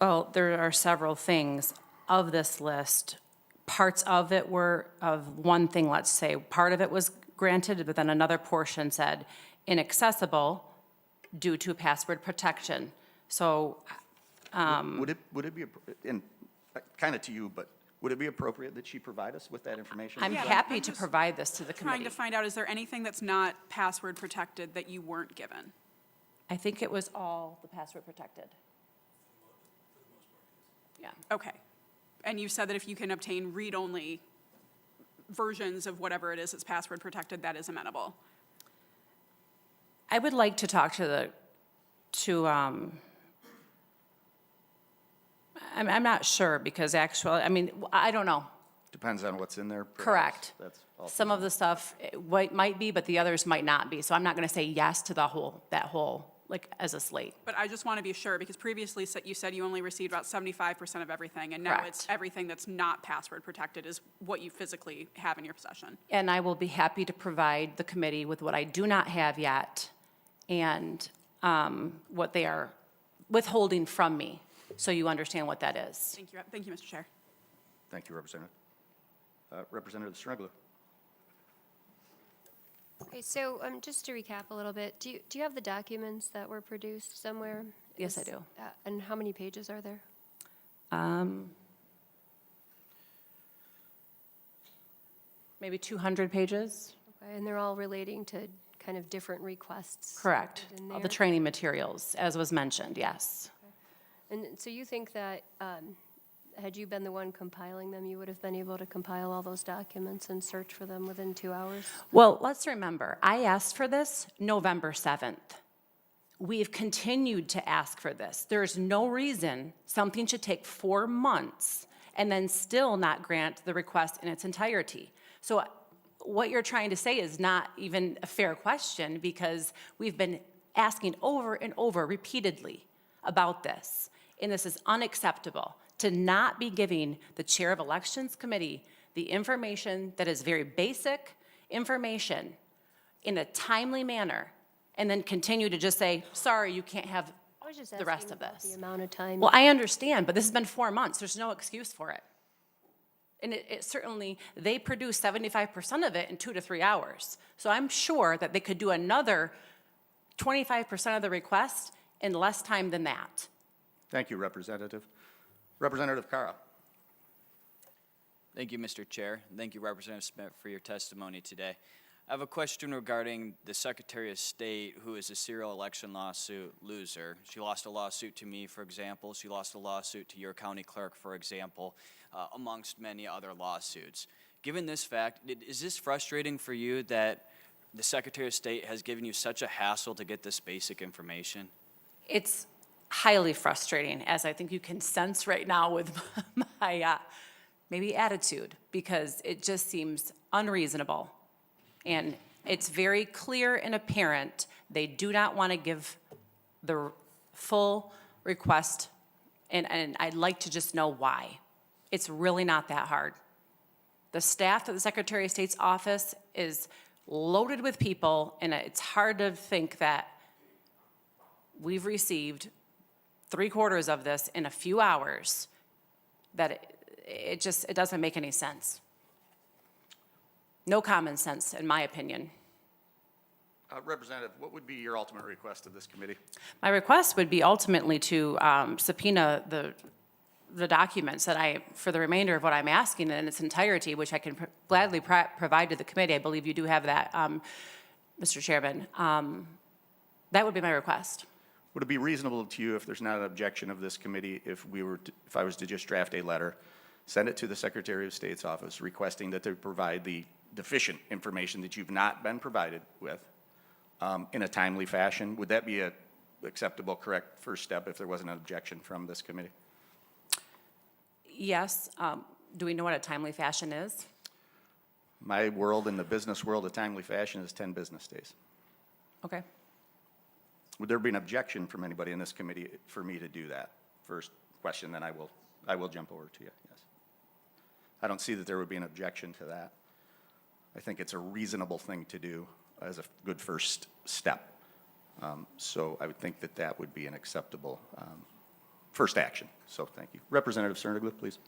N: Well, there are several things of this list. Parts of it were of one thing, let's say. Part of it was granted, but then another portion said inaccessible due to password protection. So,
A: Would it be, and kind of to you, but would it be appropriate that she provide us with that information?
N: I'm happy to provide this to the
K: Trying
N: committee.
K: to find out, is there anything that's not password protected that you weren't given?
N: I think it was all the password protected. Yeah.
K: Okay. And you said that if you can obtain read-only versions of whatever it is that's password protected, that is amenable.
N: I would like to talk to I'm not sure because actually, I mean, I don't know.
A: Depends on what's in there. perhaps.
N: Correct.
A: That's all.
N: Some of the stuff might be, but the others might not be. So I'm not going to say yes to that whole, like, as a slate.
K: But I just want to be sure, because previously you said you only received about 75% of everything, and now
N: Correct.
K: it's everything that's not password protected is what you physically have in your possession.
N: And I will be happy to provide the committee with what I do not have yet and what they are withholding from me, so you understand what that is.
K: Thank you, Mr. Chair.
A: Thank you, Representative. Representative Sruglu.
J: Okay, so just to recap a little bit, do you have the documents that were produced somewhere?
N: Yes, I do.
J: And how many pages are there?
N: Maybe 200 pages?
J: Okay, and they're all relating to kind of different requests?
N: Correct.
J: in
N: All the
J: there?
N: training materials, as was mentioned, yes.
J: And so you think that had you been the one compiling them, you would have been able to compile all those documents and search for them within 2 hours?
N: Well, let's remember, I asked for this November 7th. We've continued to ask for this. There's no reason something should take 4 months and then still not grant the request in its entirety. So what you're trying to say is not even a fair question, because we've been asking over and over repeatedly about this. And this is unacceptable, to not be giving the Chair of Elections Committee the information that is very basic information in a timely manner, and then continue to just say, sorry, you can't have
J: I was just
N: the rest
J: asking
N: of
J: about
N: this.
J: the amount of time.
N: Well, I understand, but this has been 4 months. There's no excuse for it. And it certainly, they produce 75% of it in 2 to 3 hours. So I'm sure that they could do another 25% of the request in less time than that.
A: Thank you, Representative. Representative Cara.
R: Thank you, Mr. Chair. Thank you, Representative Smit, for your testimony today. I have a question regarding the Secretary of State, who is a serial election lawsuit loser. She lost a lawsuit to me, for example. She lost a lawsuit to your county clerk, for example, amongst many other lawsuits. Given this fact, is this frustrating for you that the Secretary of State has given you such a hassle to get this basic information?
N: It's highly frustrating, as I think you can sense right now with my maybe attitude, because it just seems unreasonable. And it's very clear and apparent they do not want to give the full request, and I'd like to just know why. It's really not that hard. The staff at the Secretary of State's office is loaded with people, and it's hard to think that we've received 3/4 of this in a few hours, that it doesn't make any sense. No common sense, in my opinion.
A: Representative, what would be your ultimate request of this committee?
N: My request would be ultimately to subpoena the documents that for the remainder of what I'm asking in its entirety, which I can gladly provide to the committee. I believe you do have that, Mr. Chairman. That would be my request.
A: Would it be reasonable to you, if there's not an objection of this committee, if I was to just draft a letter, send it to the Secretary of State's office requesting that they provide the deficient information that you've not been provided with in a timely fashion? Would that be a acceptable, correct first step if there wasn't an objection from this committee?
N: Yes. Do we know what a timely fashion is?
A: My world, in the business world, a timely fashion is 10 business days.
N: Okay.
A: Would there be an objection from anybody in this committee for me to do that? First question, then I will jump over to you, yes. I don't see that there would be an objection to that. I think it's a reasonable thing to do as a good first step. So I would think that that would be an acceptable first action. So thank you. Representative Cerniglia, please.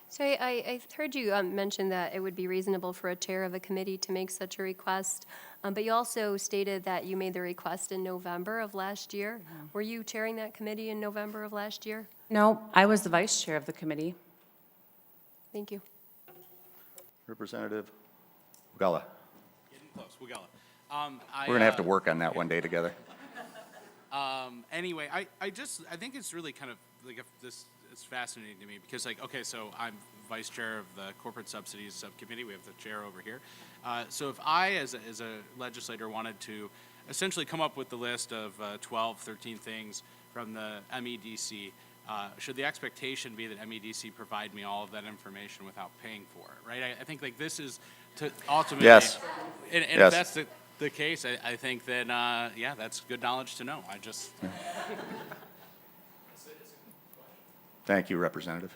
J: So I heard you mention that it would be reasonable for a chair of a committee to make such a request, but you also stated that you made the request in November of last year. Were you chairing that committee in November of last year?
N: No, I was the vice chair of the committee.
J: Thank you.
A: Representative Wigala.
B: Getting close, Wigala.
A: We're going to have to work on that one day together.
B: Anyway, I think it's really kind of like it's fascinating to me because, like, okay, so I'm vice chair of the corporate subsidies subcommittee. We have the chair over here. So if I, as a legislator, wanted to essentially come up with the list of 12, 13 things from the MEDC, should the expectation be that MEDC provide me all of that information without paying for it, right? I think like this is to ultimately,
A: Yes.
B: And
A: Yes.
B: if that's the case, I think that, yeah, that's good knowledge to know. I just.
A: Thank you, Representative.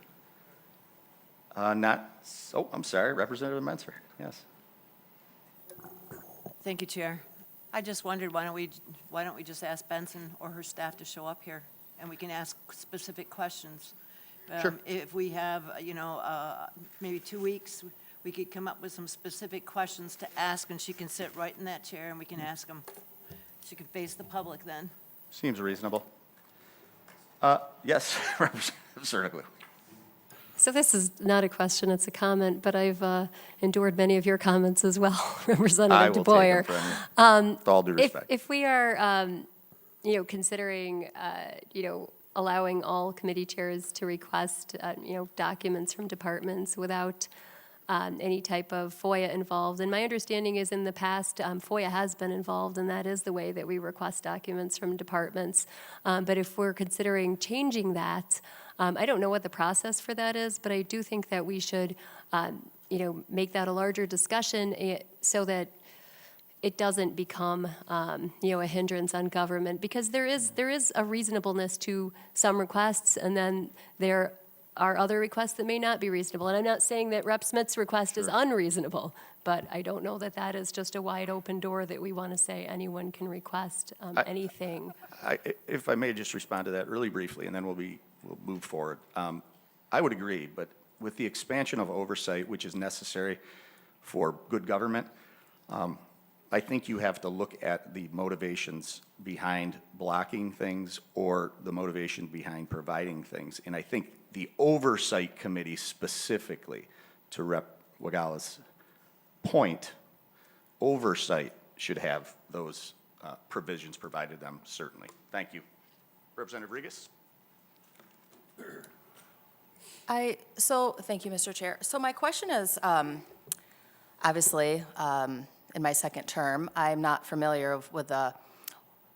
A: I'm sorry, Representative Menser, yes.
F: Thank you, Chair. I just wondered, why don't we just ask Benson or her staff to show up here, and we can ask specific questions?
A: Sure.
F: If we have, maybe 2 weeks, we could come up with some specific questions to ask, and she can sit right in that chair, and we can ask them. She can face the public then.
A: Seems reasonable. Yes, Representative Cerniglia.
J: So this is not a question, it's a comment, but I've endured many of your comments as well,
A: I
J: Representative
A: will
J: DeBoyer.
A: take them from you, with all due respect.
J: If we are, considering, allowing all committee chairs to request, documents from departments without any type of FOIA involved, and my understanding is in the past, FOIA has been involved, and that is the way that we request documents from departments. But if we're considering changing that, I don't know what the process for that is, but I do think that we should, make that a larger discussion so that it doesn't become, a hindrance on government, because there is a reasonableness to some requests, and then there are other requests that may not be reasonable. And I'm not saying that Rep. Smith's request is unreasonable, but I don't know that that is just a wide open door that we want to say anyone can request anything.
A: If I may just respond to that really briefly, and then we'll move forward. I would agree, but with the expansion of oversight, which is necessary for good government, I think you have to look at the motivations behind blocking things or the motivation behind providing things. And I think the Oversight Committee specifically, to Rep. Wigala's point, oversight should have those provisions provided them, certainly. Thank you. Representative Regas?
H: Thank you, Mr. Chair. So my question is, obviously, in my second term, I'm not familiar with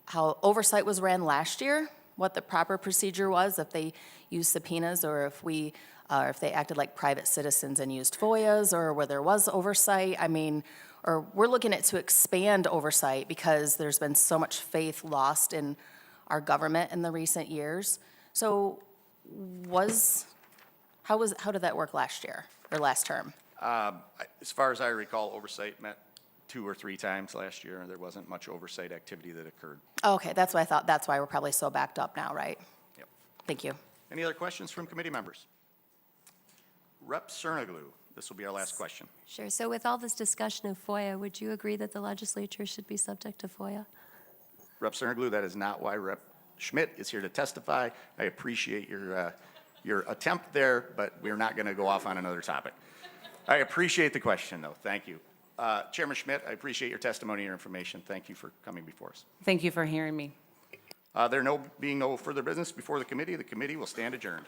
H: how oversight was ran last year, what the proper procedure was, if they used subpoenas or if they acted like private citizens and used FOIAs, or where there was oversight. I mean, or we're looking at to expand oversight because there's been so much faith lost in our government in the recent years. So how did that work last year or last term?
A: As far as I recall, oversight met 2 or 3 times last year, and there wasn't much oversight activity that occurred.
H: Okay, that's what I thought. That's why we're probably so backed up now, right?
A: Yep.
H: Thank you.
A: Any other questions from committee members? Rep. Cerniglia, this will be our last question.
J: Sure. So with all this discussion of FOIA, would you agree that the legislature should be subject to FOIA?
A: Rep. Cerniglia, that is not why Rep. Schmidt is here to testify. I appreciate your attempt there, but we're not going to go off on another topic. I appreciate the question, though. Thank you. Chairman Smit, I appreciate your testimony and your information. Thank you for coming before us.
N: Thank you for hearing me.
A: Being no further business before the committee will stand adjourned.